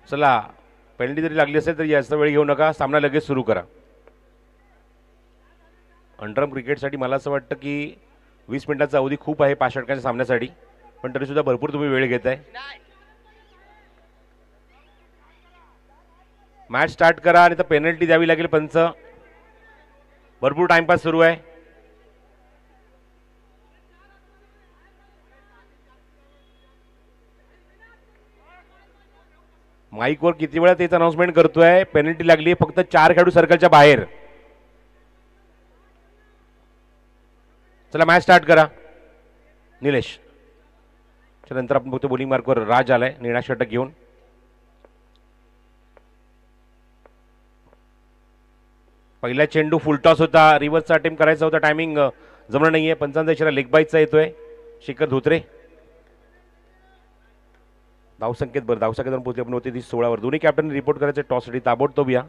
चला पेनल्टी जरी लागली असेल तरी जास्त वेळ घेऊ नका, सामना लगेच सुरू करा. अंडरआर्म क्रिकेटसाठी मला असं वाटतं की 20 मिनिटाचा अवधी खूप आहे 5 षटकांच्या सामन्यासाठी, पण तरी सुद्धा भरपूर तुम्ही वेळ घेताय. मॅच स्टार्ट करा आणि तर पेनल्टी द्यावी लागेल. पंच भरपूर टाइमपास सुरू आहे. माईकवर किती वेळा तेच अनाउन्समेंट करतोय, पेनल्टी लागली, फक्त 4 खेळाडू सर्कलच्या बाहेर. चला मॅच स्टार्ट करा. निलेश. त्यानंतर आपण बघतो बॉलिंग मार्कवर राज आलाय निर्णय षटक घेऊन. पहिला चेंडू फुलटॉस होता, रिव्हर्सचा अटेम्प्ट करायचा होता, टायमिंग जमणार नाहीये. पंचांचा इशारा लेग बाईटचा येतोय. शेखर धोत्रे. धावसंख्येत धावसंख्येत पोहोचले आपण होते 16वर. दोन्ही कॅप्टनने रिपोर्ट करायचे टॉससाठी ताबडतोब या.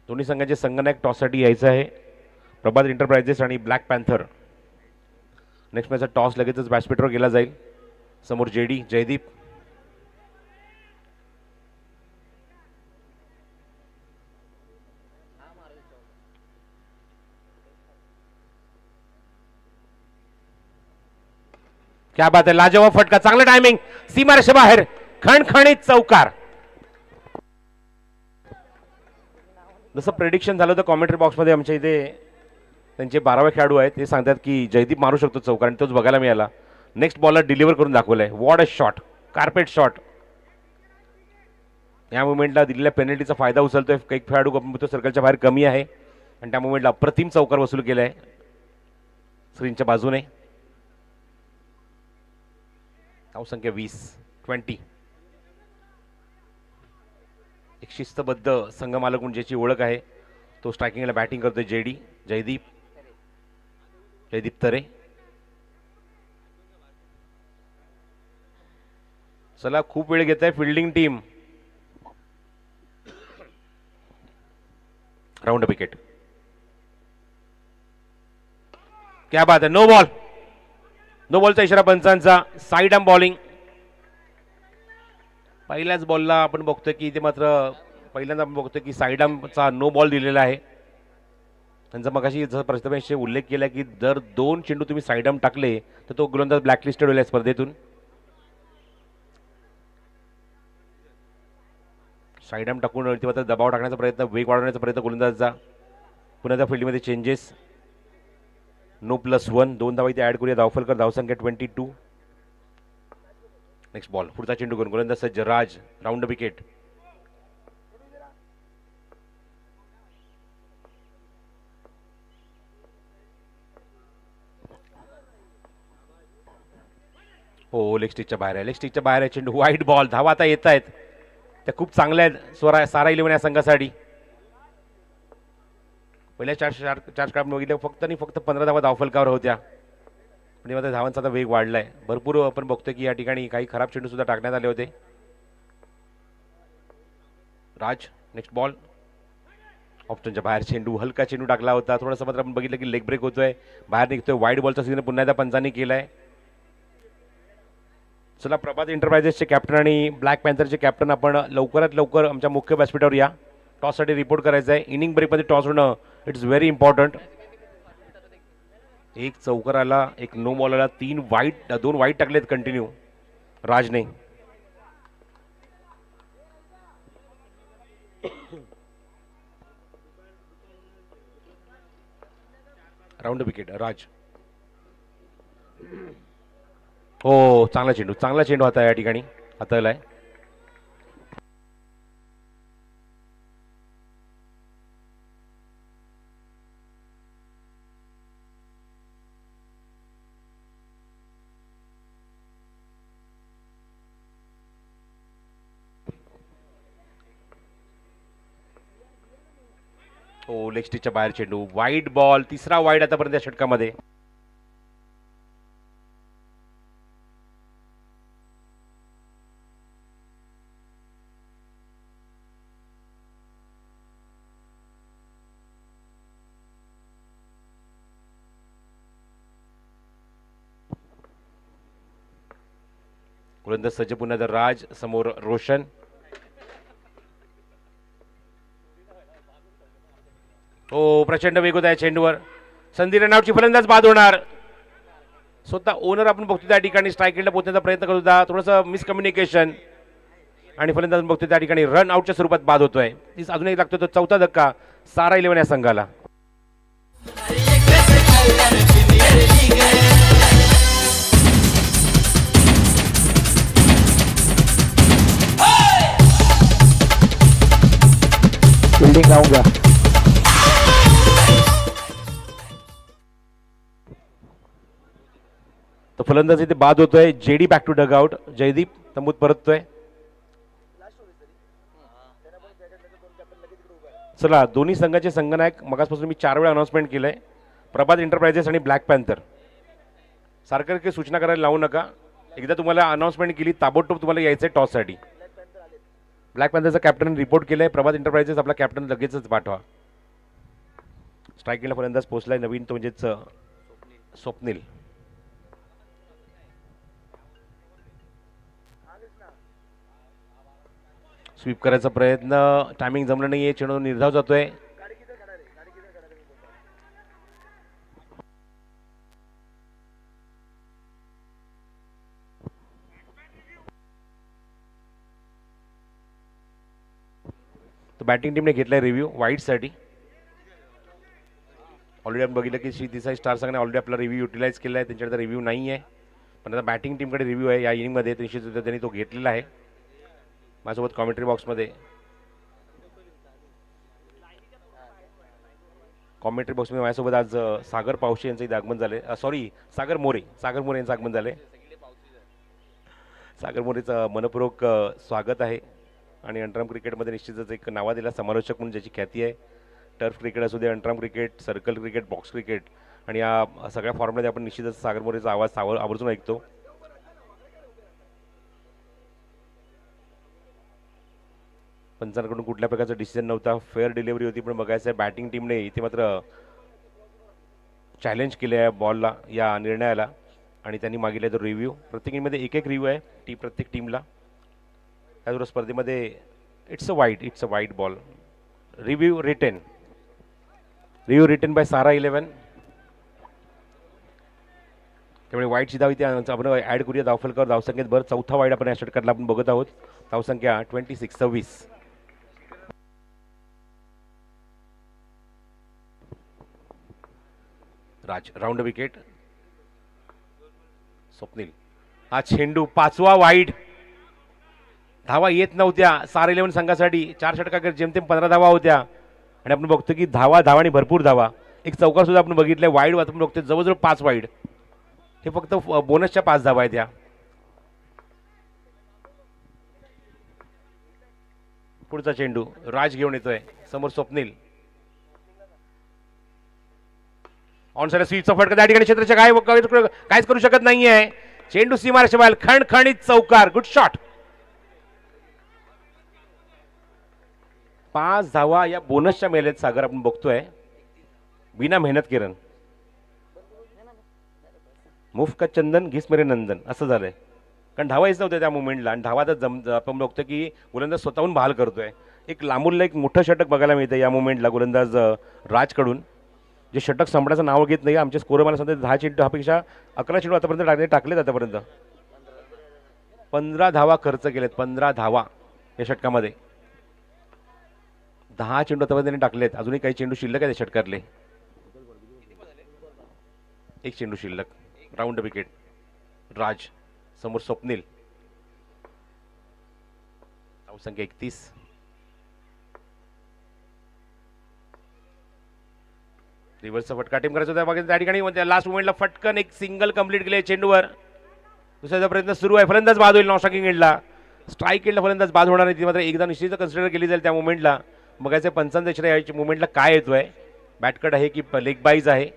दोन्ही संघाचे संघनायक टॉससाठी यायचं आहे. प्रभात एंटरप्राइजेस आणि ब्लॅक पॅन्थर. नेक्स्ट मॅचचा टॉस लगेचच बॅट्सपीटवर केला जाईल. समोर जेडी जयदीप. क्या बात आहे, लाजवाब फटका, चांगला टायमिंग, सीमारेषे बाहेर, खणखणीत चौकार. जसं प्रेडिक्शन झालं होतं कॉमेंट्री बॉक्समध्ये आमच्या इथे त्यांचे 12वे खेळाडू आहेत, ते सांगतात की जयदीप मारू शकतो चौकार, आणि तोच बघायला मिळाला. नेक्स्ट बॉलर डिलिव्हर करून दाखवलाय. What a shot, carpet shot. या मुवमेंटला दिलेल्या पेनल्टीचा फायदा उचलतोय काही खेळाडू सर्कलच्या बाहेर कमी आहे, आणि त्या मुवमेंटला अप्रतिम चौकार वसूल केलाय स्क्रीनच्या बाजूने. धावसंख्या 20. एक शिस्तबद्ध संघमालक म्हणून ज्याची ओळख आहे तो स्ट्रायकिंगला बॅटिंग करतोय जयदीप तरे. चला खूप वेळ घेत आहे फिल्डिंग टीम. Round wicket. क्या बात है, नो बॉलचा इशारा पंचांचा. Side arm bowling. पहिल्याच बॉलला आपण बघतोय की इथे मात्र पहिल्यांदा आपण बघतोय की साइड आर्मचा नो बॉल दिलेला आहे. त्यांचा मगाशी जसं प्रस्थापित उल्लेख केला की जर 2 चेंडू तुम्ही साइड आर्म टाकले तर तो गोलंदाज ब्लॅकलिस्टेड होईल स्पर्धेतून. साइड आर्म टाकून मात्र दबाव टाकण्याचा प्रयत्न, वेग वाढवण्याचा प्रयत्न गोलंदाजाचा. पुन्हा त्या फील्डमध्ये चेंजेस. नो +1, 2 धावा इथे ऍड करूया. धावफलकर धावसंख्या 22. नेक्स्ट बॉल, पुढचा चेंडू करून गोलंदाज सज्ज राज. Round wicket. हो लेग स्टिकच्या बाहेर आहे चेंडू. वाईट बॉल. धावा आता येत आहेत त्या खूप चांगल्या आहेत सारा 11 या संघासाठी. पहिल्या 4 काळ बघितलं फक्त 15 धावा धावफलकावर होत्या, पण मात्र धावांचा आता वेग वाढलाय भरपूर. आपण बघतोय की या ठिकाणी काही खराब चेंडू सुद्धा टाकण्यात आले होते. राज. Next ball. ऑप्शनच्या बाहेर चेंडू, हलका चेंडू टाकला होता. थोडंसं मात्र आपण बघितलं की लेग ब्रेक होतोय, बाहेर निघतोय. वाईड बॉलचा सीझन पुन्हा एकदा पंचांनी केलाय. चला प्रभात एंटरप्राइजेसचे कॅप्टन आणि ब्लॅक पॅन्थरचे कॅप्टन आपण लवकरात लवकर आमच्या मुख्य व्यासपीठावर या. टॉससाठी रिपोर्ट करायचा आहे. इनिंग ब्रेकमध्ये टॉस होणं इट्स व्हेरी इम्पॉर्टंट. एक चौकार आला, एक नो बॉल आला, 2 वाईट टाकलेत कंटिन्यू राजने. राऊंड विकेट राज. हो, चांगला चेंडू आता या ठिकाणी हाताळलाय. हो, लेग स्टिचच्या बाहेर चेंडू, वाईड बॉल, तिसरा वाईड आतापर्यंत या षटकामध्ये. गोलंदाज सज्ज पुन्हा एकदा राज, समोर रोशन. हो, प्रचंड वेग होता या चेंडूवर. संधी रनआउटची, फलंदाज बाद होणार. स्वतः ओनर आपण बघतो त्या ठिकाणी स्ट्राईक एंडला पोहोचण्याचा प्रयत्न करत होता, थोडंसं मिसकम्युनिकेशन आणि फलंदाज बघतो त्या ठिकाणी रन आउटच्या स्वरूपात बाद होतोय. अजून एक लागतो तो चौथा धक्का सारा 11 या संघाला. फील्डिंग आऊंगा. तो फलंदाज इथे बाद होतोय. JD back to dugout. Jaydeep तंबूत परततोय. चला, दोन्ही संघाचे संघनायक मगासपासून मी 4 वेळा अनाउन्समेंट केलंय. प्रभात एंटरप्राइजेस आणि ब्लॅक पॅन्थर. सारखं काही सूचना करायला लावू नका. एकदा तुम्हाला अनाउन्समेंट केली, ताबडतोब तुम्हाला यायचंय टॉससाठी. ब्लॅक पॅन्थरचा कॅप्टन रिपोर्ट केलंय. प्रभात एंटरप्राइजेस आपला कॅप्टन लगेचच पाठवा. स्ट्राईक एंडला फलंदाज पोहोचलाय नवीन, तो म्हणजेच स्वप्नील. स्वीप करायचा प्रयत्न, टायमिंग जमलं नाहीये, चेंडू निर्धाव जातोय. तो बॅटिंग टीमने घेतलाय रिव्ह्यू वाईडसाठी. ऑलरेडी आपण बघितलं की श्री देसाई स्टार संघाने ऑलरेडी आपला रिव्ह्यू युटिलाइज केला आहे. त्यांच्याकडे रिव्ह्यू नाही आहे, पण आता बॅटिंग टीमकडे रिव्ह्यू आहे या इनिंगमध्ये. निश्चित त्यांनी तो घेतलेला आहे. माझ्यासोबत कॉमेंट्री बॉक्समध्ये माझ्यासोबत आज सागर पावशे यांचं आगमन झाले. सॉरी, सागर मोरे यांचं आगमन झाले. सागर मोरेचं मनपूर्वक स्वागत आहे. आणि अंतराम क्रिकेटमध्ये निश्चितच एक नावादिला समालोचक म्हणून ज्याची ख्याती आहे. टर्फ क्रिकेट असू दे, अंतराम cricket, circle cricket, box cricket आणि या सगळ्या फॉर्ममध्ये आपण निश्चितच सागर मोरेचा आवाज आवर्जून ऐकतो. पंचांकडून कुठल्या प्रकारचा डिसिजन नव्हता, फेअर डिलिव्हरी होती. पण बघायचं आहे बॅटिंग टीमने इथे मात्र चॅलेंज केलं आहे बॉलला, या निर्णयाला. आणि त्यांनी मागितलं तो रिव्ह्यू. प्रत्येक टीममध्ये एक रिव्ह्यू आहे प्रत्येक टीमला. त्याचबरोबर स्पर्धेमध्ये it's a wide ball. Review return by Sara 11. त्यामुळे वाईडची धाव इथे आपण ॲड करूया धावफलकावर. धावसंख्येत भर चौथा वाईड आपण या षटकातला आपण बघत आहोत. धावसंख्या 26. राज, राऊंड विकेट. स्वप्नील, हा चेंडू 5वा वाईड. धावा येत नव्हत्या सारा 11 संघासाठी. 4 षटकात जेमतेम 15 धावा होत्या. आणि आपण बघतो की धावा आणि भरपूर धावा. एक चौकार सुद्धा आपण बघितलंय. वाईड आपण बघतोय जवळजवळ 5 वाईड. हे फक्त बोनसच्या 5 धावा आहेत. त्या पुढचा चेंडू राज घेऊन येतोय. समोर स्वप्नील. ऑन साइड स्वीपचा फटका त्या ठिकाणी क्षेत्राच्या काहीच करू शकत नाहीये. चेंडू सीमारेषेच्या बाहेर. खणखणीत चौकार. Good shot. 5 धावा या बोनसच्या मेलेत सागर आपण बघतोय. बिना मेहनत किरण. मुफ का चंदन घिस मेरे नंदन असं झालंय. कारण धावा येत नव्हत्या त्या मुवमेंटला. आणि धावा तर आपण बघतो की गोलंदाज स्वतःहून बहाल करतोय. एक लांबूनला एक मोठं षटक बघायला मिळतं या मुवमेंटला गोलंदाज राजकडून. जे षटक संपण्याचं नाव घेत नाही. आमचे स्कोर मला सांगते 10 चेंडू हापेक्षा 11 चेंडू आतापर्यंत टाकलेत आतापर्यंत 15 धावा खर्च केलेत. 15 धावा या षटकामध्ये. 10 चेंडू आतापर्यंत त्यांनी टाकलेत. अजूनही काही चेंडू शिल्लक आहे त्या षटकातले. एक चेंडू शिल्लक. Round wicket. राज समोर स्वप्नील. धावसंख्या 31. रिव्हर्सचा फटका टीम करायचा होता. त्या ठिकाणी लास्ट मोमेंटला फटकन एक सिंगल कंप्लीट केले चेंडूवर. दुसऱ्याचा प्रयत्न सुरू आहे. फलंदाज बाद होईल. नॉन स्ट्रायकिंग एंडला. स्ट्राईक एंडला फलंदाज बाद होणार नाही. ती मात्र एकदा निश्चित कन्सिडर केली जाईल त्या मुवमेंटला. बघायचं पंचांचा इशारा याच्या मुवमेंटला काय येतोय. बॅटकट आहे की लेग बाईज आहे.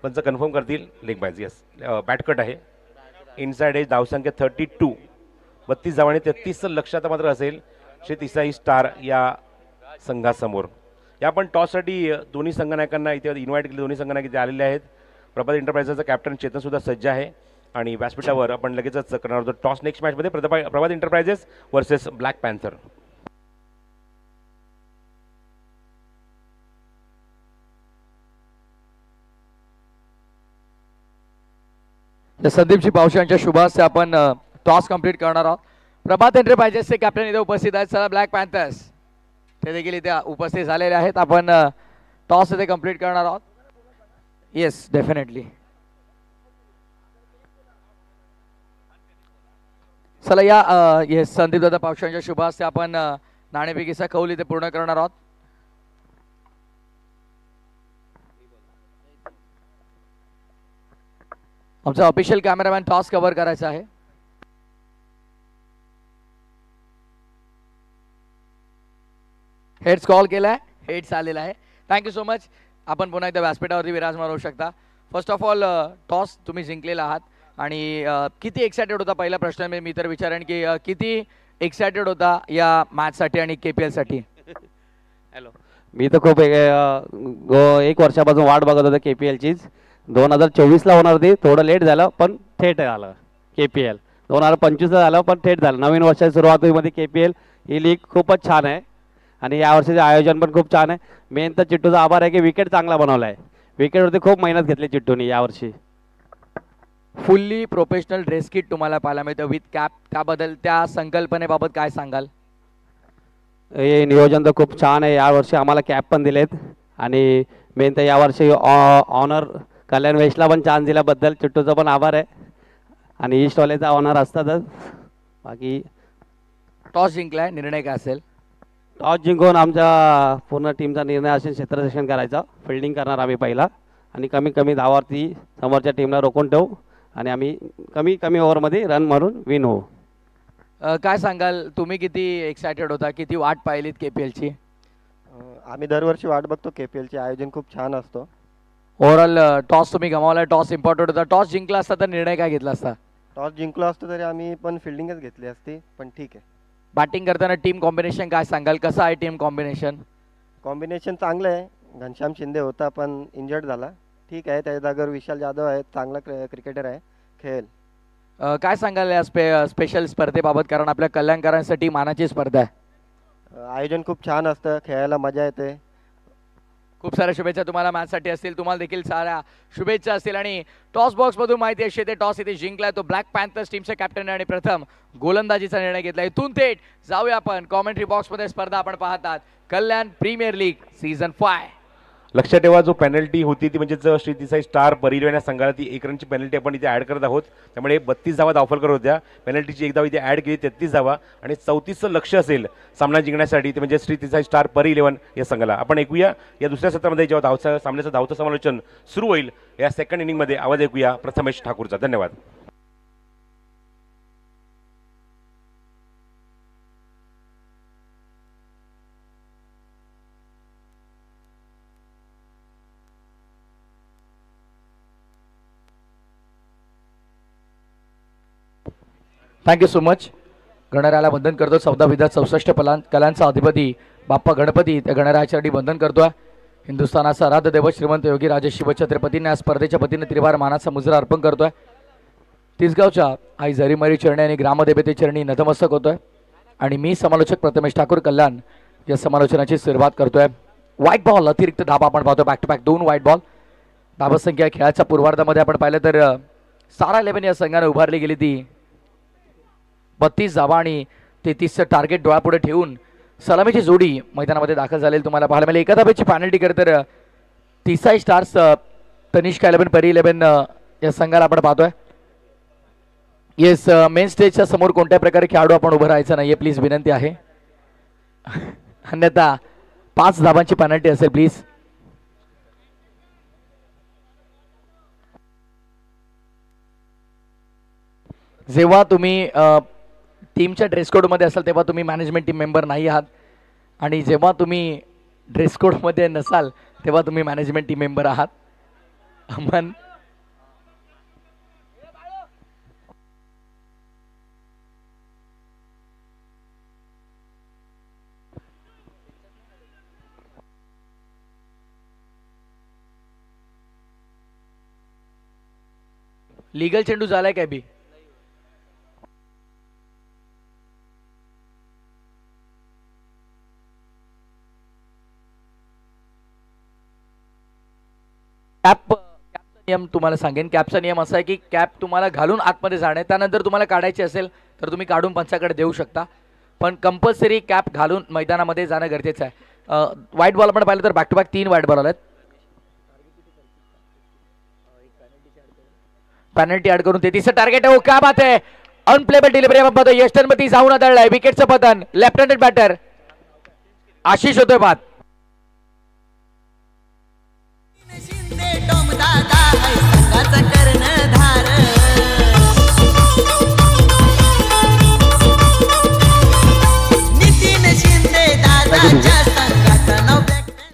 पंच कन्फर्म करतील. लेग बाईज. यस बॅटकट आहे. Inside edge. धावसंख्या 32. 32 धावा आणि 33 लक्षात मात्र असेल श्री तिसाई स्टार या संघासमोर. या पण टॉससाठी दोन्ही संघनायकांना इथे इन्व्हाइट केले. दोन्ही संघनायक इथे आलेले आहेत. प्रभात एंटरप्राइजेसचा कॅप्टन चेतन सुद्धा सज्ज आहे आणि व्यासपीठावर आपण लगेचच करणार आहोत टॉस. नेक्स्ट मॅचमध्ये प्रभात enterprises versus black panther. Sandeepji Pawshe यांच्या शुभ हस्ते आपण टॉस कंप्लीट करणार आहोत. प्रभात एंटरप्राइजेसचे कॅप्टन इथे उपस्थित आहेत. चला ब्लॅक पॅन्थर्स ते देखील इथे उपस्थित झालेले आहेत. आपण टॉस इथे कंप्लीट करणार आहोत. Yes definitely. चला या येस संदीप दादा पावशे यांच्या शुभ हस्ते आपण नाणेफेकीचा कौल इथे पूर्ण करणार आहोत. आमचा ऑफिशियल कॅमेरामॅन टॉस कव्हर करायचा आहे. हेड्स कॉल केलाय. हेड्स आलेला आहे. Thank you so much. आपण पुन्हा एकदा व्यासपीठावरती विराजमान होऊ शकता. फर्स्ट ऑफ ऑल टॉस तुम्ही जिंकलेला आहात आणि किती एक्सायटेड होता पहिला प्रश्न मी तर विचारेन की किती एक्सायटेड होता या मॅचसाठी आणि KPL साठी. हॅलो. मी तर खूप एक वर्षापासून वाट बघत होतो KPLचीच. 2024ला होणार होती. थोडं लेट झालं पण थेट आलं KPL. 2025ला झालं पण थेट झालं. नवीन वर्षाची सुरुवातीमध्ये KPL ही लीग खूपच छान आहे आणि यावर्षीचे आयोजन पण खूप छान आहे. मेन तर चिट्टूचा आभार आहे की विकेट चांगला बनवला आहे. विकेटवरती खूप मेहनत घेतली चिट्टूनी यावर्षी. फुल्ली प्रोफेशनल ड्रेस किट तुम्हाला पाहायला मिळतं विथ कॅप. त्याबद्दल त्या संकल्पनेबाबत काय सांगाल. हे नियोजन तर खूप छान आहे. यावर्षी आम्हाला कॅप पण दिलेत आणि मेन तर यावर्षी ऑनर कल्याण वेस्टला पण चान्स दिल्याबद्दल चिट्टूचा पण आभार आहे आणि ईस्टवालेचा ऑनर असतातच. बाकी टॉस जिंकलाय. निर्णय काय असेल. टॉस जिंकून आमच्या पूर्ण टीमचा निर्णय असेल क्षेत्ररक्षण करायचा. फिल्डिंग करणार आम्ही पहिला आणि कमी धावावरती समोरच्या टीमला रोखून ठेवू आणि आम्ही कमी ओव्हरमध्ये रन मारून विन होऊ. काय सांगाल. तुम्ही किती एक्सायटेड होता. किती वाट पाहिलीत KPLची. आम्ही दरवर्षी वाट बघतो KPLचे. आयोजन खूप छान असतो. ओव्हरऑल टॉस तुम्ही गमावला. टॉस इम्पॉर्टंट होता. टॉस जिंकला असता तर निर्णय काय घेतला असता. टॉस जिंकलो असतो तरी आम्ही पण फिल्डिंगच घेतली असती पण ठीक आहे. बॅटिंग करताना टीम कॉम्बिनेशन काय सांगाल. कसं आहे टीम कॉम्बिनेशन. कॉम्बिनेशन चांगलं आहे. घनश्याम शिंदे होता पण इंजर्ड झाला. ठीक आहे. त्या जागेवर विशाल जाधव आहे. चांगला क्रिकेटर आहे. खेळेल. काय सांगाल या स्पेशल स्पर्धेबाबत. कारण आपल्या कल्याणकरांसाठी मानाची स्पर्धा आहे. आयोजन खूप छान असतं. खेळायला मजा येते. खूप साऱ्या शुभेच्छा तुम्हाला मॅचसाठी असतील. तुम्हाला देखील साऱ्या शुभेच्छा असतील आणि टॉस बॉक्समधून माहिती अशी ते टॉस इथे जिंकलाय तो ब्लॅक पॅन्थर्स टीमच्या कॅप्टन आणि प्रथम गोलंदाजीचा निर्णय घेतला. इथून थेट जाऊया आपण कॉमेंट्री बॉक्समध्ये. स्पर्धा आपण पाहतात कल्याण प्रीमियर लीग सीझन 5. लक्षात ठेवा जो पेनल्टी होती ती म्हणजे श्री तिसाई स्टार परिलवन या संघाला ती 1 रनची पेनल्टी आपण इथे ॲड करत आहोत. त्यामुळे 32 धावा धावफलकर होत्या. पेनल्टीची 1 धाव इथे ॲड केली. 33 धावा आणि 34चं लक्ष असेल सामना जिंकण्यासाठी ते म्हणजे श्री तिसाई स्टार परिलवन या संघाला. आपण ऐकूया या दुसऱ्या सत्रामध्ये जेव्हा सामन्याचं धावतं समालोचन सुरू होईल या सेकंड इनिंगमध्ये आवाज ऐकूया प्रथमेश ठाकूरचा. धन्यवाद. Thank you so much. गणरायाला वंदन करतो. 14 विधात 64 कलांचा अधिपती बाप्पा गणपती त्या गणरायासाठी वंदन करतोय. हिंदुस्थानाचा आराध्य दैवत श्रीमंत योगी राजे शिवछत्रपतींना या स्पर्धेच्या वतीने त्रिवार मानाचा मुजरा अर्पण करतोय. तिसगावच्या आई जरीमरी चरणी आणि ग्रामदेवते चरणी नतमस्तक होतोय आणि मी समालोचक प्रथमेश ठाकूर कल्याण या समालोचनाची सुरुवात करतोय. व्हाईट बॉल अतिरिक्त धाबा आपण पाहतो. Back to back 2 white ball. धावसंख्या खेळाच्या पूर्वार्धामध्ये आपण पाहिलं तर सारा 11 या संघाने उभारली गेली ती 32 धावा आणि 33चं टार्गेट डोळ्यापुढे ठेवून सलामीची जोडी मैदानामध्ये दाखल झालेली तुम्हाला पाहायला मिळेल. एका धावेची पेनल्टी करत तर तिसाई स्टार्स तनिष्का 11 परी 11 या संघाला आपण पाहतोय. येस, मेन स्टेजच्या समोर कोणत्या प्रकारे खेळाडू आपण उभं राहायचं नाहीये प्लीज, विनंती आहे. अन्यथा 5 धावांची पेनल्टी असेल प्लीज. जेव्हा तुम्ही टीमच्या ड्रेस कोडमध्ये असाल तेव्हा तुम्ही मॅनेजमेंट टीम मेंबर नाही आहात आणि जेव्हा तुम्ही ड्रेस कोडमध्ये नसाल तेव्हा तुम्ही मॅनेजमेंट टीम मेंबर आहात. अमन लीगल चेंडू झालाय काय बी? कॅपचा नियम तुम्हाला सांगेन. कॅपचा नियम असा आहे की कॅप तुम्हाला घालून आतमध्ये जाणे, त्यानंतर तुम्हाला काढायची असेल तर तुम्ही काढून पंचाकडे देऊ शकता, पण कंपल्सरी कॅप घालून मैदानामध्ये जाणं गरजेचं आहे. व्हाईट बॉल आपण पाहिलं तर back to back 3 white ball आहेत. पेनल्टी ऍड करून 33चं टार्गेट आहे. क्या बात आहे, अनप्लेबल डिलिव्हरी आपण पाहतो. यष्टनपती जाऊन आदळलाय, विकेटचं पतन. लेफ्ट हँडेड बॅटर आशिष होतोय बाद. शिंदे टोमदादा है संघाचा कर्णधार. नितीन शिंदे दादाच्या संघाचा नाव बॅटमॅन.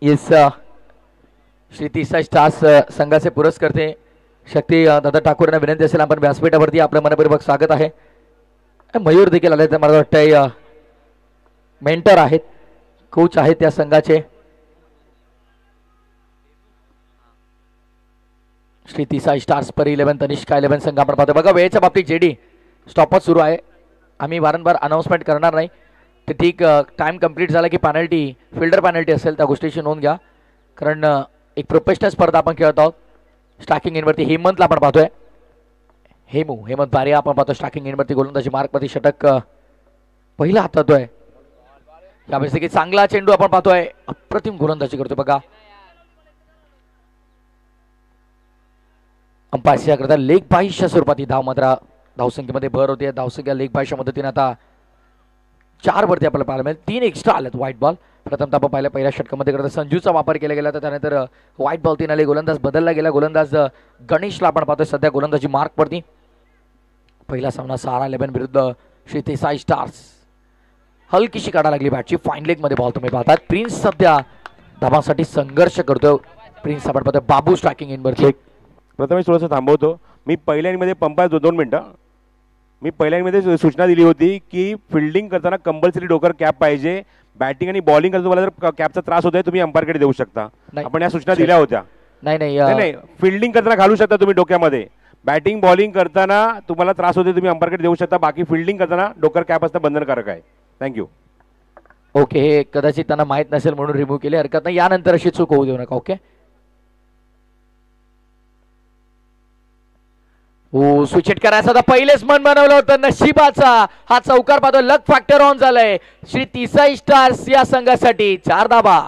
येस, श्री तिसाई स्टार्स संघाचे पुरस्कर्ते शक्ती दादा ठाकूर यांना विनंती असेल आपण व्यासपीठावरती आपलं मनपूर्वक स्वागत आहे. मयूर देखील आले तर मला वाटतं मेंटर आहेत, कोच आहेत त्या संघाचे. श्री तिसाई स्टार्स परी 11 तनिष्का 11 संघ आपण पाहतो. बघा वेळेच्या बाबतीत जेडी स्टॉपच सुरू आहे. आम्ही वारंवार अनाउन्समेंट करणार नाही, ते ठीक टाइम कंप्लीट झाला की पेनल्टी फिल्डर पेनल्टी असेल त्या गोष्टीची नोंद घ्या, कारण एक प्रोफेशनल स्पर्धा आपण खेळत आहोत. स्टॅकिंग इनवरती हेमंतला आपण पाहतोय. हेमंत बारिया आपण पाहतो स्टॅकिंग इनवरती गोलंदाजी मार्कवरती षटक पहिला हातातोय. यावेळेस देखील चांगला चेंडू आपण पाहतोय, अप्रतिम गोलंदाजी करतोय. बघा अंपायरच्या करता लेग बाईसच्या स्वरूपात ही धाव मात्र धावसंख्येमध्ये भर होते. धावसंख्या लेग बाईसच्या मदतीने आता 4 वरती आपल्याला पाहायला मिळेल. 3 एक्स्ट्रा आलेत व्हाईट बॉल. प्रथमतः आपण पाहिलं पहिल्या षटकामध्ये करता संजूचा वापर केला गेला, तर त्यानंतर व्हाईट बॉल 3 आले. गोलंदाज बदलला गेला. गोलंदाज गणेशला आपण पाहतोय सध्या गोलंदाजी मार्कवरती. पहिला सामना सारा 11 विरुद्ध श्री तिसाई स्टार्स. हलकीशी काढा लागली बॅटची. फाईन लेग मध्ये बॉल तुम्ही पाहतात. प्रिन्स सध्या धावांसाठी संघर्ष करतोय. प्रिन्स आपण पाहतोय. बाबू स्ट्रायकिंग इनवरती. प्रथमेश थोडंसं थांबवतो. मी पहिल्या इनिंगमध्ये पंपायर 2 मिनिटं मी पहिल्या इनिंगमध्ये सूचना दिली होती की फिल्डिंग करताना कंपल्सरी डोकर कॅप पाहिजे. बॅटिंग आणि बॉलिंग करताना तुम्हाला जर कॅपचा त्रास होतोय तुम्ही अंपायरकडे देऊ शकता. आपण या सूचना दिल्या होत्या. नाही, फिल्डिंग करताना घालू शकता तुम्ही डोक्यामध्ये. बॅटिंग बॉलिंग करताना तुम्हाला त्रास होते तुम्ही अंपायरकडे देऊ शकता. बाकी फिल्डिंग करताना डोकर कॅप असणं बंधनकारक आहे. थँक्यू. ओके, हे कदाचित त्यांना माहीत नसेल म्हणून रिमूव्ह केले, हरकत नाही. यानंतर अशी चूक होऊ देऊ नका. ओके. हो, स्विच हिट करायचा तर पहिलेच मन बनवलं होतं. नशिबाचा हा चौकार पाहतो. लक फॅक्टर ऑन झालंय श्री तिसाई स्टार्स या संघासाठी. 4 धावा.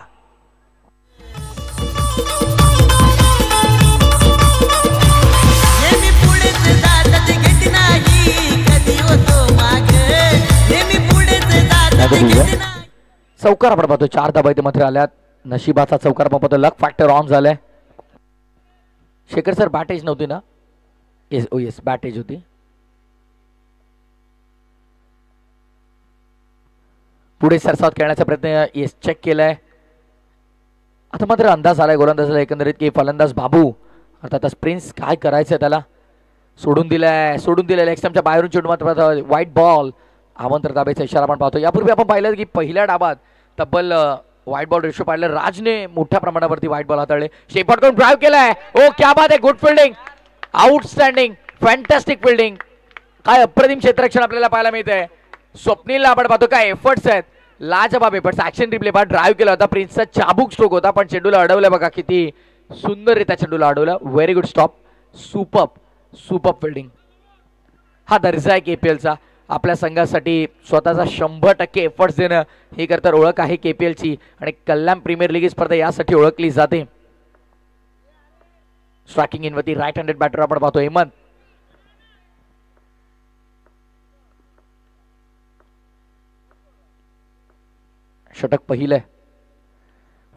नेहमी पुढेच जातात गेट नाही कधी होतो मागे. नेहमी पुढेच जातात गेट नाही. चौकार आपण पाहतो. 4 धावा इथे मात्र आल्यात. नशिबाचा चौकार आपण पाहतो. लक फॅक्टर ऑन झालाय. शेखर सर बॅटेज नव्हती ना? येस बॅटेज होती. पुढे सरसावत खेळण्याचा प्रयत्न येस चेक केलाय. आता मात्र अंदाज आलाय गोलंदाजाला एकंदरीत की फलंदाज बाबू अर्थातच प्रिन्स काय करायचं त्याला. सोडून दिलाय लेग स्टंपच्या बाहेरून चेंडू मात्र व्हाईट बॉल. आमंत्रण दाबेचा इशारा आपण पाहतो. यापूर्वी आपण पाहिलं की पहिल्या डाबात तब्बल व्हाईट बॉल रेशो पाहिलं. राजने मोठ्या प्रमाणावरती व्हाईट बॉल हाताळले. शेपट करून ड्राईव्ह केलाय. ओ क्या बात आहे, good fielding, outstanding, fantastic fielding. काय अप्रतिम क्षेत्ररक्षण आपल्याला पाहायला मिळतंय. स्वप्नीलला आपण पाहतो काय एफर्ट्स आहेत, लाजबाब एफर्ट्स. ऍक्शन रिप्ले पहा, ड्राईव्ह केला होता प्रिन्सचा चाबूक स्ट्रोक होता पण चेंडूला अडवलं बघा, किती सुंदररित्या चेंडूला अडवलं. Very good stop, super fielding. हा दर्जा आहे केपीएलचा. आपल्या संघासाठी स्वतःचा 100% एफर्ट्स देणं ही तर ओळख आहे केपीएलची आणि कल्याण प्रीमियर लीग स्पर्धा यासाठी ओळखली जाते. स्ट्रायकिंग इनवरती राईट हँडेड बॅटर आपण पाहतो हेमंत. षटक पहिलं आहे.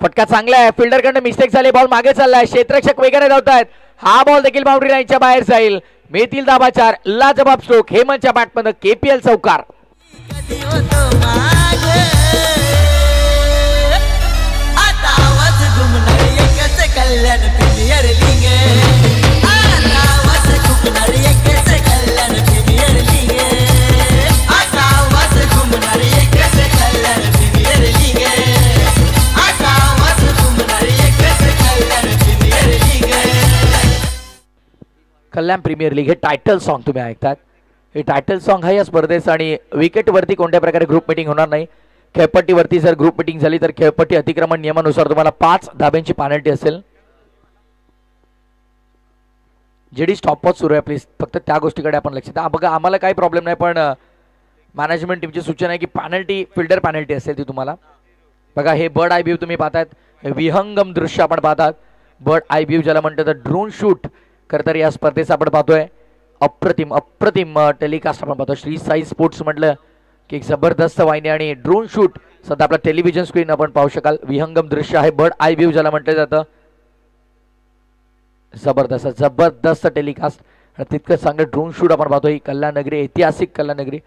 फटका चांगला आहे, फिल्डरकडनं मिस्टेक झाली, बॉल मागे चाललाय, क्षेत्ररक्षक वगैरे धावतायत. हा बॉल देखील बाउंड्री लाईनच्या बाहेर जाईल. मिळतील धाबा 4. लाजबाब स्ट्रोक हेमंतच्या बॅटमध्ये केपीएल चौकार. कधी होतो माग आता आवाज घुमणार एकच कल्याण प्रीमियर लीग. आता आवाज घुमणार एकच कल्याण प्रीमियर लीग. आता आवाज घुमणार एकच कल्याण प्रीमियर लीग. आता आवाज घुमणार एकच कल्याण प्रीमियर लीग. कल्याण प्रीमियर लीग हे टायटल सॉन्ग तुम्ही ऐकतात. हे टायटल सॉन्ग आहे या स्पर्धेचं आणि विकेटवरती कोणत्या प्रकारे ग्रुप मीटिंग होणार नाही. खेळपट्टीवरती जर ग्रुप मीटिंग झाली तर खेळपट्टी अतिक्रमण नियमानुसार तुम्हाला 5 धाब्यांची पेनल्टी असेल. जेडी स्टॉपवॉच सुरू आहे प्लीज, फक्त त्या गोष्टीकडे आपण लक्ष द्या. बघा आम्हाला काही प्रॉब्लेम नाही पण मॅनेजमेंट टीमची सूचना आहे की पेनल्टी फिल्डर पेनल्टी असेल ती तुम्हाला. बघा हे बर्ड आय व्ह्यू तुम्ही पाहतायत, विहंगम दृश्य आपण पाहतात. बर्ड आय व्ह्यू ज्याला म्हणतात ड्रोन शूट खरं तर या स्पर्धेचा आपण पाहतोय. अप्रतिम टेलिकास्ट आपण पाहतो. श्री साई स्पोर्ट्स म्हटलं की एक जबरदस्त वाहिनी आणि ड्रोन शूट सध्या आपला टेलिव्हिजन स्क्रीन आपण पाहू शकाल. विहंगम दृश्य आहे, बर्ड आय व्ह्यू ज्याला म्हटलं जातं. जबरदस्त टेलिकास्ट आणि तितकं चांगलं ड्रोन शूट आपण पाहतो. ही कल्याण नगरी, ऐतिहासिक कल्याण नगरी,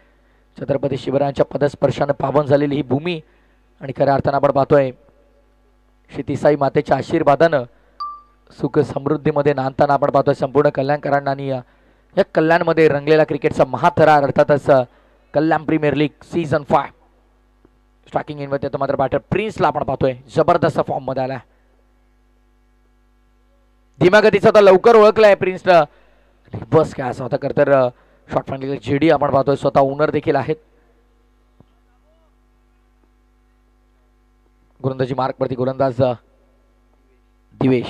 छत्रपती शिवरायांच्या पदस्पर्शाने पावन झालेली ही भूमी आणि खऱ्या अर्थानं आपण पाहतोय शितीसाई मातेच्या आशीर्वादानं सुख समृद्धीमध्ये नांदताना आपण पाहतोय संपूर्ण कल्याणकरांना. आणि या कल्याणमध्ये रंगलेला क्रिकेटचा महाथरार अर्थातच कल्याण प्रीमियर लीग सीझन 5. स्ट्रायकिंग इनवरती येतो मात्र बॅटर प्रिन्सला आपण पाहतोय जबरदस्त फॉर्म मध्ये आला. धीम्या गतीचा तर लवकर ओळखलाय प्रिन्सला. बस काय असा होता खरं तर शॉर्ट फायनल जेडी आपण पाहतोय, स्वतः ओनर देखील आहेत. गोलंदाजी मार्कवरती गोलंदाज दिवेश.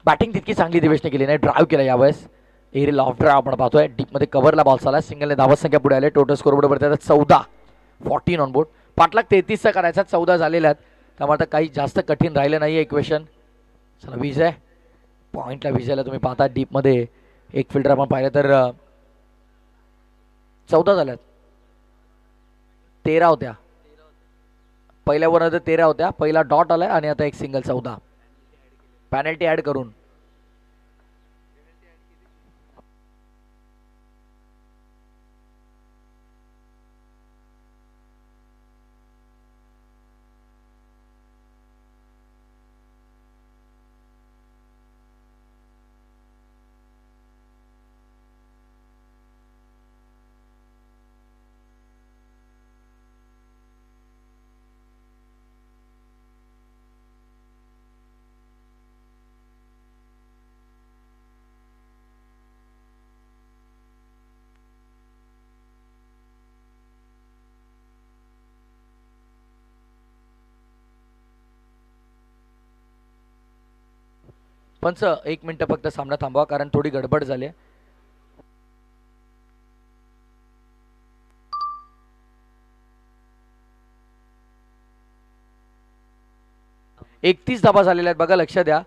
बॅटिंग तितकी चांगली दिवेशने केली नाही, ड्राईव्ह केला यावेळेस. एरियल ऑफ ड्राईव्ह आपण पाहतोय. डीपमध्ये कव्हरला बॉल चालला, सिंगलने धावत संख्या पुढे आले. Total score board 14 on board. 5 lakh 33चा करायचा, 14 झालेल्या आहेत. त्यामुळे आता काही जास्त कठीण राहिलं नाही इक्वेशन. चला विजय पॉईंटला, विजयला तुम्ही पाहता डीपमध्ये एक फिल्डर आपण पाहिलं तर 14 झाल्यात. 13 होत्या पहिल्या ओव्हरमध्ये, 13 होत्या. पहिला डॉट आलाय आणि आता एक सिंगल 14 पेनल्टी ऍड करून. पंच 1 मिनिट फक्त सामना थांबवा कारण थोडी गडबड झाली. 31 धाबा झालेल्या आहेत बघा, लक्ष द्या.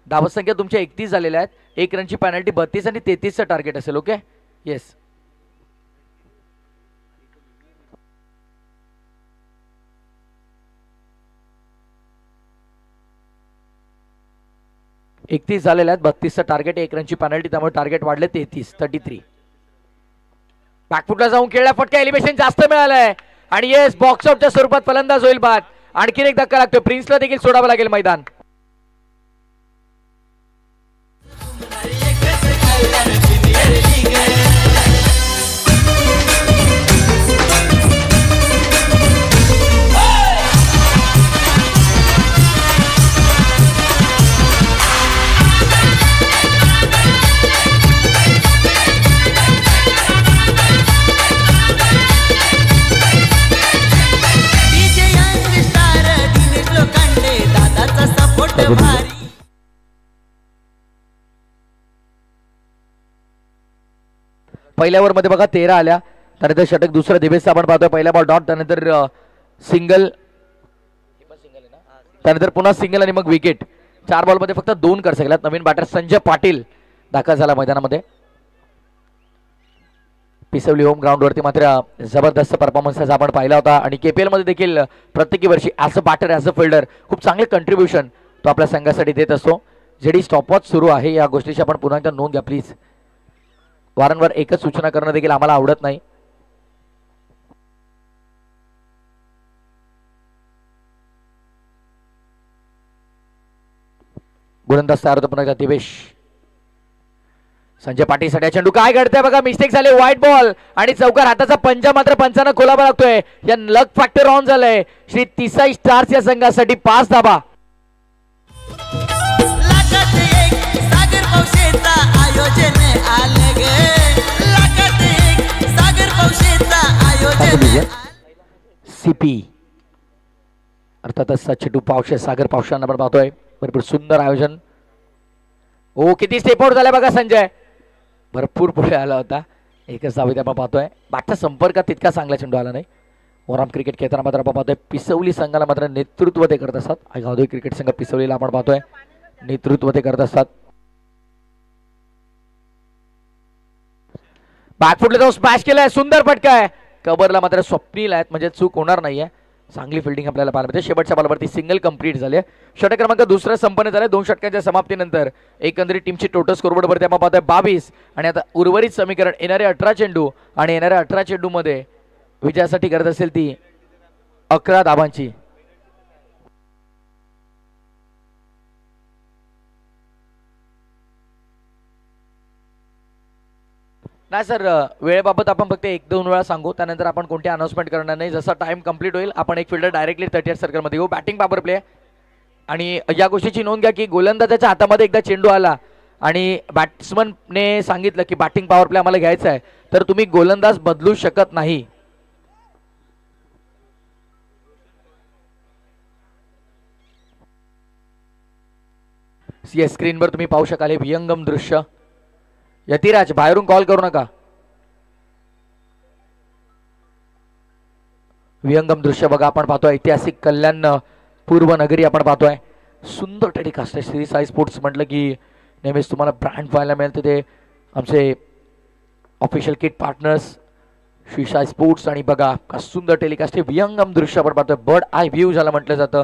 धावा संख्या तुमच्या 31 झालेल्या आहेत. 1 रनची पेनल्टी 32 आणि 33चं टार्गेट असेल. Okay yes. एकतीस झालेले आहेत. 32चं टार्गेट, 1 रनची पेनल्टी, त्यामुळे टार्गेट वाढले 33. बॅकफुटला जाऊन खेळला, फटका एलिव्हेशन जास्त मिळालंय आणि येस बॉक्स आउटच्या स्वरूपात फलंदाज होईल बाद. आणखीन एक धक्का लागतोय, प्रिन्सला देखील सोडावं लागेल मैदान. भारी पहिल्या ओव्हर मध्ये बघा 13 आल्या. त्यानंतर षटक दुसरं दिवेशचं आपण पाहतोय. पहिला बॉल डॉट, त्यानंतर सिंगल, त्यानंतर पुन्हा सिंगल आणि मग विकेट. 4 बॉल मध्ये फक्त 2 कर शकलात. नवीन बॅटर संजय पाटील दाखल झाला मैदानामध्ये. पिसवली होम ग्राउंड वरती मात्र जबरदस्त परफॉर्मन्स आपण पाहिला होता आणि KPL मध्ये देखील प्रत्येकी वर्षी as a batter as a fielder खूप चांगले कंट्रीब्युशन तो आपल्या संघासाठी देत असतो. जेडी स्टॉपवॉच सुरू आहे या गोष्टीची आपण पुन्हा एकदा नोंद घ्या प्लीज. वारंवार एकच सूचना करणं देखील आम्हाला आवडत नाही. गोलंदाज तयार होतो पुन्हा एकदा दिवेश. संजय पाटील साठी चेंडू काय घडतंय बघा. मिस्टेक झाले. वाईट बॉल आणि चौकार हाताचा पंजा मात्र पंचांना खोलावा लागतोय. या लक फॅक्टर ऑन झालंय. श्री तिसाई स्टार्स या संघासाठी 5 धाबा. लाखात एक सागर पौशेचा आयोजन आलं ग. लाखात एक सागर पौशेचा आयोजन CP अर्थातच चेंडू पावशे सागर पावशांना आपण पाहतोय. भरपूर सुंदर आयोजन. ओ किती स्टेप आउट झालाय बघा. संजय भरपूर पुढे आला होता. एकच धाव आपण पाहतोय. बाटच्या संपर्कात तितका चांगला चेंडू आला नाही. ओराम क्रिकेट खेळताना मात्र आपण पाहतोय पिसवली संघाला मात्र नेतृत्व ते करत असतात. गावदेवी क्रिकेट संघ पिसवलीला आपण पाहतोय नेतृत्व ते करत असतात. बॅकफुटला जाऊन स्मॅश केलाय. सुंदर फटका आहे. कबरला मात्र स्वप्नील आहेत म्हणजे चूक होणार नाहीये. चांगली फिल्डिंग आपल्याला पाहायला मिळते. शेवटच्या बॉलवरती सिंगल कंप्लीट झाले. षटक क्रमांक दुसरा संपन्न झाले. 2 षटकांच्या समाप्तीनंतर एकंदरीत टीमची टोटल स्कोरबोर्ड वरती आपण पाहतोय 22 आणि आता उर्वरित समीकरण येणारे 18 चेंडू आणि येणाऱ्या 18 चेंडू मध्ये विजयासाठी करत असेल ती 11 धाबांची. नाही सर, वेळेबाबत आपण फक्त 1-2 वेळा सांगू. त्यानंतर आपण कोणती अनाउन्समेंट करणार नाही. जसा टाइम कंप्लीट होईल आपण एक फिल्डर डायरेक्टली 38 सर्कलमध्ये घेऊ. बॅटिंग पॉवर प्ले आणि या गोष्टीची नोंद घ्या की गोलंदाजाच्या हातामध्ये एकदा चेंडू आला आणि बॅट्समनने सांगितलं की बॅटिंग पॉवर प्ले आम्हाला घ्यायचा आहे तर तुम्ही गोलंदाज बदलू शकत नाही. स्क्रीनवर तुम्ही पाहू शकाल हे विहंगम दृश्य. यतिराज बाहेरून कॉल करू नका. विहंगम दृश्य बघा आपण पाहतोय. ऐतिहासिक कल्याण पूर्व नगरी आपण पाहतोय. सुंदर टेलिकास्ट आहे. श्री साई स्पोर्ट्स म्हटलं की नेहमीच तुम्हाला ब्रँड पाहायला मिळते. ते आमचे official kit partners Shri Sai sports आणि बघा का सुंदर टेलिकास्ट. हे विहंगम दृश्य आपण पाहतोय. बर्ड आय व्ह्यू ज्याला म्हटलं जातं.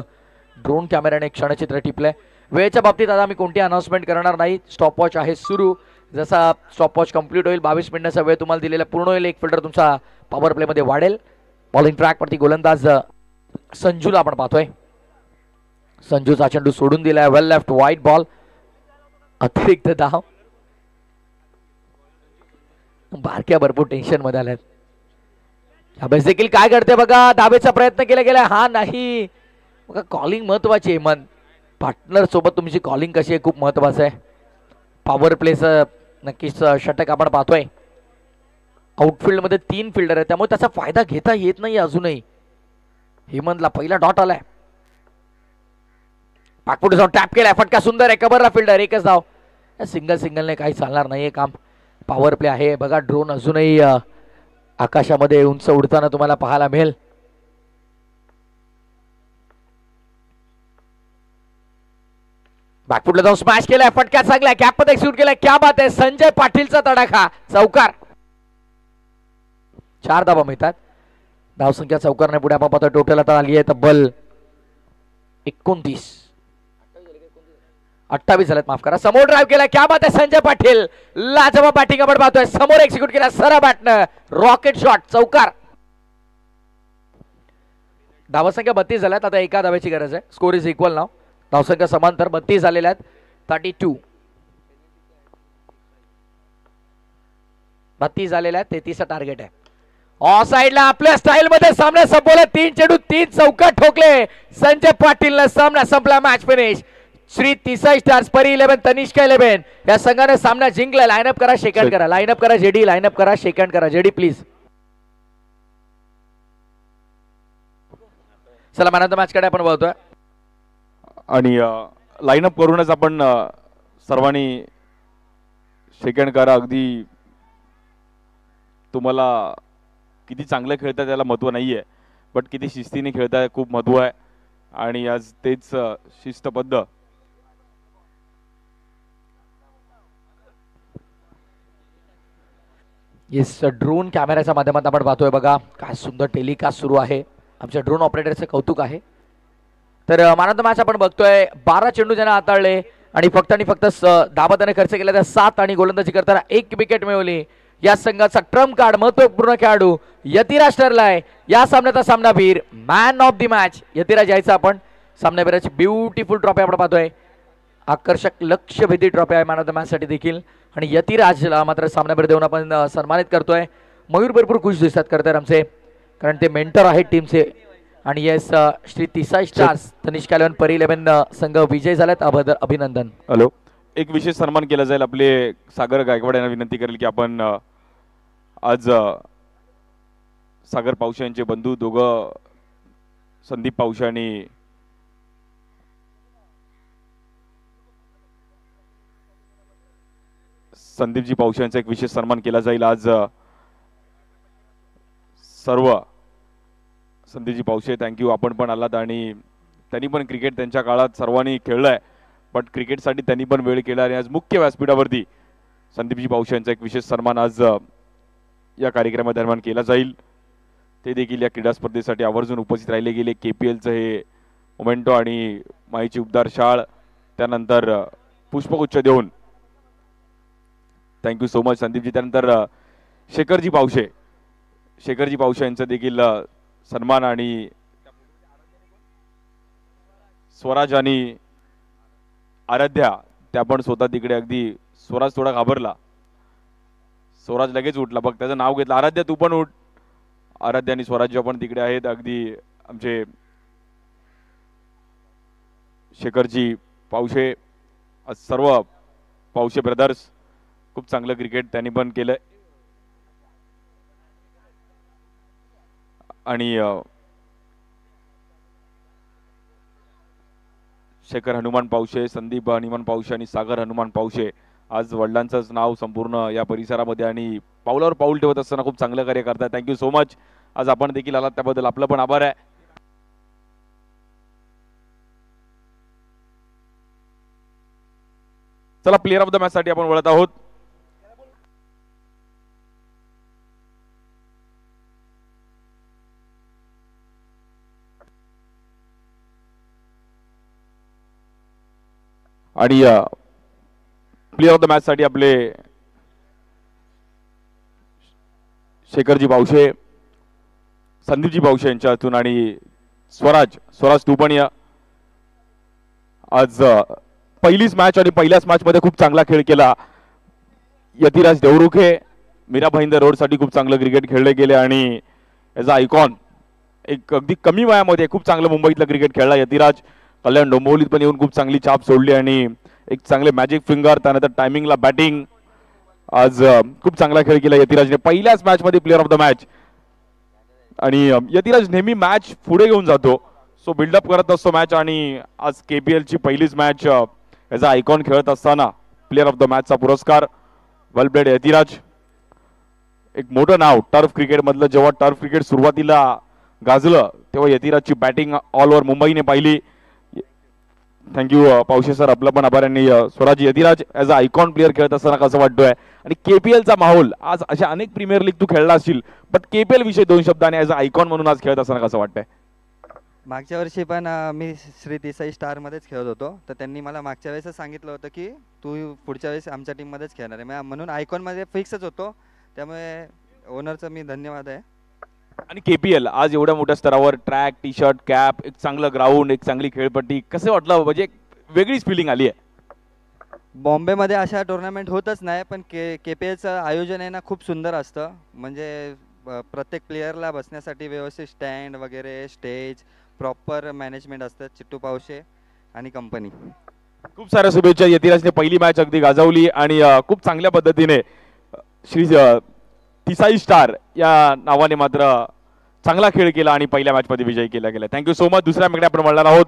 ड्रोन कॅमेराने क्षणचित्र टिपलंय. वेळेच्या बाबतीत आता आम्ही कोणती अनाउन्समेंट करणार नाही. स्टॉपवॉच आहे सुरू. जसा स्टॉपवॉच कंप्लीट होईल 22 मिनिटाचा वेळ तुम्हाला दिलेला पूर्ण होईल. एक फिल्डर तुमचा पॉवर प्लेमध्ये वाढेल. बॉलिंग ट्रॅकवरती गोलंदाज संजूला आपण पाहतोय. संजूचा चेंडू सोडून दिलाय. वेल लेफ्ट वाईट बॉल. अतिरिक्त धाव. बारक्या भरपूर टेन्शन मध्ये आल्यात. अभ्यास देखील काय करते बघा. धाबेचा प्रयत्न केला गेला. हा नाही बघा. कॉलिंग महत्वाची आहे. मन पार्टनर सोबत तुमची कॉलिंग कशी आहे खूप महत्वाचं आहे. पॉवर प्लेचं नक्कीच षटक आपण पाहतोय. आउटफिल्ड मध्ये 3 फिल्डर आहेत त्यामुळे त्याचा फायदा घेता येत नाही अजूनही. हेमंतला पहिला डॉट आलाय. पाकपुढे जाऊन टॅप केलाय. फटका सुंदर आहे. कबरला फिल्डर. एकच धाव. सिंगलने काही चालणार नाहीये काम. पॉवर प्ले आहे बघा. ड्रोन अजूनही आकाशामध्ये उंच उडताना तुम्हाला पाहायला मिळेल. बॅकफुटला जाऊन स्मॅश केलाय. फटका चांगलाय. कॅप मध्ये शूट केलाय. क्या बात आहे. संजय पाटीलचा तडाखा. चौकार. 4 धाबा मिळतात. धावसंख्या चौकारने पुढे आपण पाहतो. टोटल आता आली आहे तब्बल 29 28 झालेत. माफ करा. समोर ड्राईव्ह केलाय. क्या बात आहे. संजय पाटील लाजवाब बॅटिंग आपण पाहतोय. समोर एक्झिक्यूट केला. सरा बॅटनं रॉकेट शॉट. चौकार. धावसंख्या 32 झाल्यात. आता एका धाब्याची गरज आहे. स्कोर इज इक्वल नाव. धावसंख्या समांतर 32 झालेल्या आहेत. 32 झालेल्या आहेत. 33चा टार्गेट आहे. ऑफ साइडला आपल्या स्टाईल मध्ये सामना संपवला. 3 चेंडू 3 चौकार ठोकले संजय पाटीलनं. सामना संपला. Match finish. श्री तिसाई स्टार्स परी 11 तनिष्का 11 या संघाने सामना जिंकला. लाईनअप करा. शेकंड करा. लाईनअप करा. जेडी लाईनअप करा. शेकंड करा. JD please. चला मॅन ऑफ द मॅच कडे आपण बघतोय. आणि लाईनअप करूनच आपण सर्वांनी सेकंड करा. अगदी तुम्हाला किती चांगलं खेळताय त्याला महत्त्व नाही आहे, बट किती शिस्तीने खेळताय खूप महत्त्व आहे. आणि आज तेच शिस्तबद्ध येस, ड्रोन कॅमेऱ्याच्या माध्यमात आपण पाहतोय बघा काय सुंदर टेलिकास्ट सुरू आहे. आमच्या ड्रोन ऑपरेटरचं कौतुक आहे. तर मॅन ऑफ द मॅच आपण बघतोय. 12 चेंडू ज्यांना हाताळले आणि फक्त धाबाताने खर्च केला त्या 7 आणि गोलंदाजी करताना 1 विकेट मिळवली. या संघाचा ट्रम्प कार्ड महत्वपूर्ण खेळाडू यतिराज ठरलाय या सामन्याचा सामनावीर, man of the match Yatiraj यायचा. आपण सामनावीराची ब्युटिफुल ट्रॉफी आपण पाहतोय. आकर्षक लक्ष्यभेदी ट्रॉफी आहे मॅन ऑफ द मॅच साठी देखील. आणि यतिराजला मात्र सामनावीर देऊन आपण सन्मानित करतोय. मयूर भरपूर खुश दिसतात करतात आमचे, कारण ते मेंटर आहेत टीमचे. आणि येस, श्री तिसाई स्टार्स तनिष्क 11 परी 11 संघ विजय झालेत. अभिनंदन. हॅलो, एक विशेष सन्मान केला जाईल. आपले सागर गायकवाड यांना विनंती करेल की आपण आज सागर पावशे यांचे बंधू दोघं संदीप पावशे आणि संदीपजी पावशे यांचा एक विशेष सन्मान केला जाईल आज. सर्व संदीपजी पावशे थँक्यू, आपण पण आलात. आणि त्यांनी पण क्रिकेट त्यांच्या काळात सर्वांनी खेळलंय, बट क्रिकेटसाठी त्यांनी पण वेळ केला. आणि आज मुख्य व्यासपीठावरती संदीपजी पावशे यांचा एक विशेष सन्मान आज या कार्यक्रमादरम्यान केला जाईल. ते देखील या क्रीडा स्पर्धेसाठी आवर्जून उपस्थित राहिले गेले. KPLचं हे मोमेंटो आणि माईची उबदार शाळ, त्यानंतर पुष्पगुच्छ देऊन थँक्यू सो मच संदीपजी. त्यानंतर शेखरजी पावशे यांचं देखील सन्मान. आणि स्वराज आणि आराध्या त्या पण स्वतः तिकडे. अगदी स्वराज थोडा घाबरला, स्वराज लगेच उठला, बघ त्याचं नाव घेतलं. आराध्या तू पण उठ. आराध्या आणि स्वराज पण तिकडे आहेत. अगदी आमचे शेखरजी पावशे, सर्व पावशे ब्रदर्स, खूप चांगलं क्रिकेट त्यांनी पण केलंय. आणि शेखर हनुमान पावशे, संदीप हनुमान पावशे आणि सागर हनुमान पावशे आज वडिलांचंच नाव संपूर्ण या परिसरामध्ये आणि पावलावर पाऊल ठेवत असताना खूप चांगलं कार्य करतात. Thank you so much. आज आपण देखील आलात त्याबद्दल आपलं पण आभार आहे. चला, प्लेअर ऑफ द मॅच साठी आपण वळत आहोत. आणि प्लेअर ऑफ द मॅच साठी आपले शेखरजी पावशे, संदीपजी पावशे यांच्या हातून आणि स्वराज तू पण या. आज पहिलीच मॅच आणि पहिल्याच मॅच मध्ये खूप चांगला खेळ केला. यतिराज देवरुखे मीरा भाईंदर रोड साठी खूप चांगलं क्रिकेट खेळले गेले. आणि याचा आयकॉन एक अगदी कमी वयामध्ये खूप चांगलं मुंबईतलं क्रिकेट खेळला यतिराज. कल्याण डोंबिवलीत पण येऊन खूप चांगली छाप सोडली आणि एक चांगले मॅजिक फिंगर, त्यानंतर टायमिंगला बॅटिंग. आज खूप चांगला खेळ केला यतिराजने पहिल्याच मॅच मध्ये प्लेअर ऑफ द मॅच. आणि यतिराज नेहमी मॅच पुढे घेऊन जातो, सो बिल्डअप करत असतो मॅच. आणि आज KPL ची पहिलीच मॅच याचा आयकॉन खेळत असताना प्लेअर ऑफ द मॅचचा पुरस्कार. वेल प्लेड यतिराज. एक मोठं नाव टर्फ क्रिकेट मधलं. जेव्हा टर्फ क्रिकेट सुरुवातीला गाजलं तेव्हा यतिराजची बॅटिंग ऑल ओव्हर मुंबईने पाहिली. थँक्यू पावशे सर, आपलं पण आभार. आणि Swaraj Yatiraj as a icon player खेळत असताना कसं वाटतोय. आणि KPLचा माहोल आज अशा अनेक प्रीमियर लीग तू खेळला असशील, बट KPL विषयी 2 शब्दांनी ॲज अ आयकॉन म्हणून आज खेळत असताना कसं वाटतंय. मागच्या वर्षी पण मी श्री देसाई स्टारमध्येच खेळत होतो, तर त्यांनी मला मागच्या वेळेसच सांगितलं होतं की तू पुढच्या वेळेस आमच्या टीममध्येच खेळणार आहे, म्हणून आयकॉनमध्ये फिक्सच होतो. त्यामुळे ओनरचं मी धन्यवाद आहे. आणि KPL आज एवढ्या मोठ्या स्तरावर ट्रॅक, टी शर्ट, कॅप, एक चांगलं ग्राउंड, एक चांगली खेळपट्टी, कसं वाटलं. म्हणजे एक वेगळीच फिलिंग आली आहे. बॉम्बेमध्ये अशा टुर्नामेंट होतच नाही, पण KPLचं आयोजन आहे ना खूप सुंदर असतं. म्हणजे प्रत्येक प्लेयरला बसण्यासाठी व्यवस्थित स्टँड वगैरे, स्टेज, प्रॉपर मॅनेजमेंट असतं. चिट्टू पावशे आणि कंपनी. खूप साऱ्या शुभेच्छा. यतिराजने पहिली मॅच अगदी गाजवली आणि खूप चांगल्या पद्धतीने श्री तिसाई स्टार या नावाने मात्र चांगला खेळ केला आणि पहिल्या मॅचमध्ये विजयी केला गेला. Thank you so much. दुसऱ्या मॅचकडे आपण वळणार आहोत.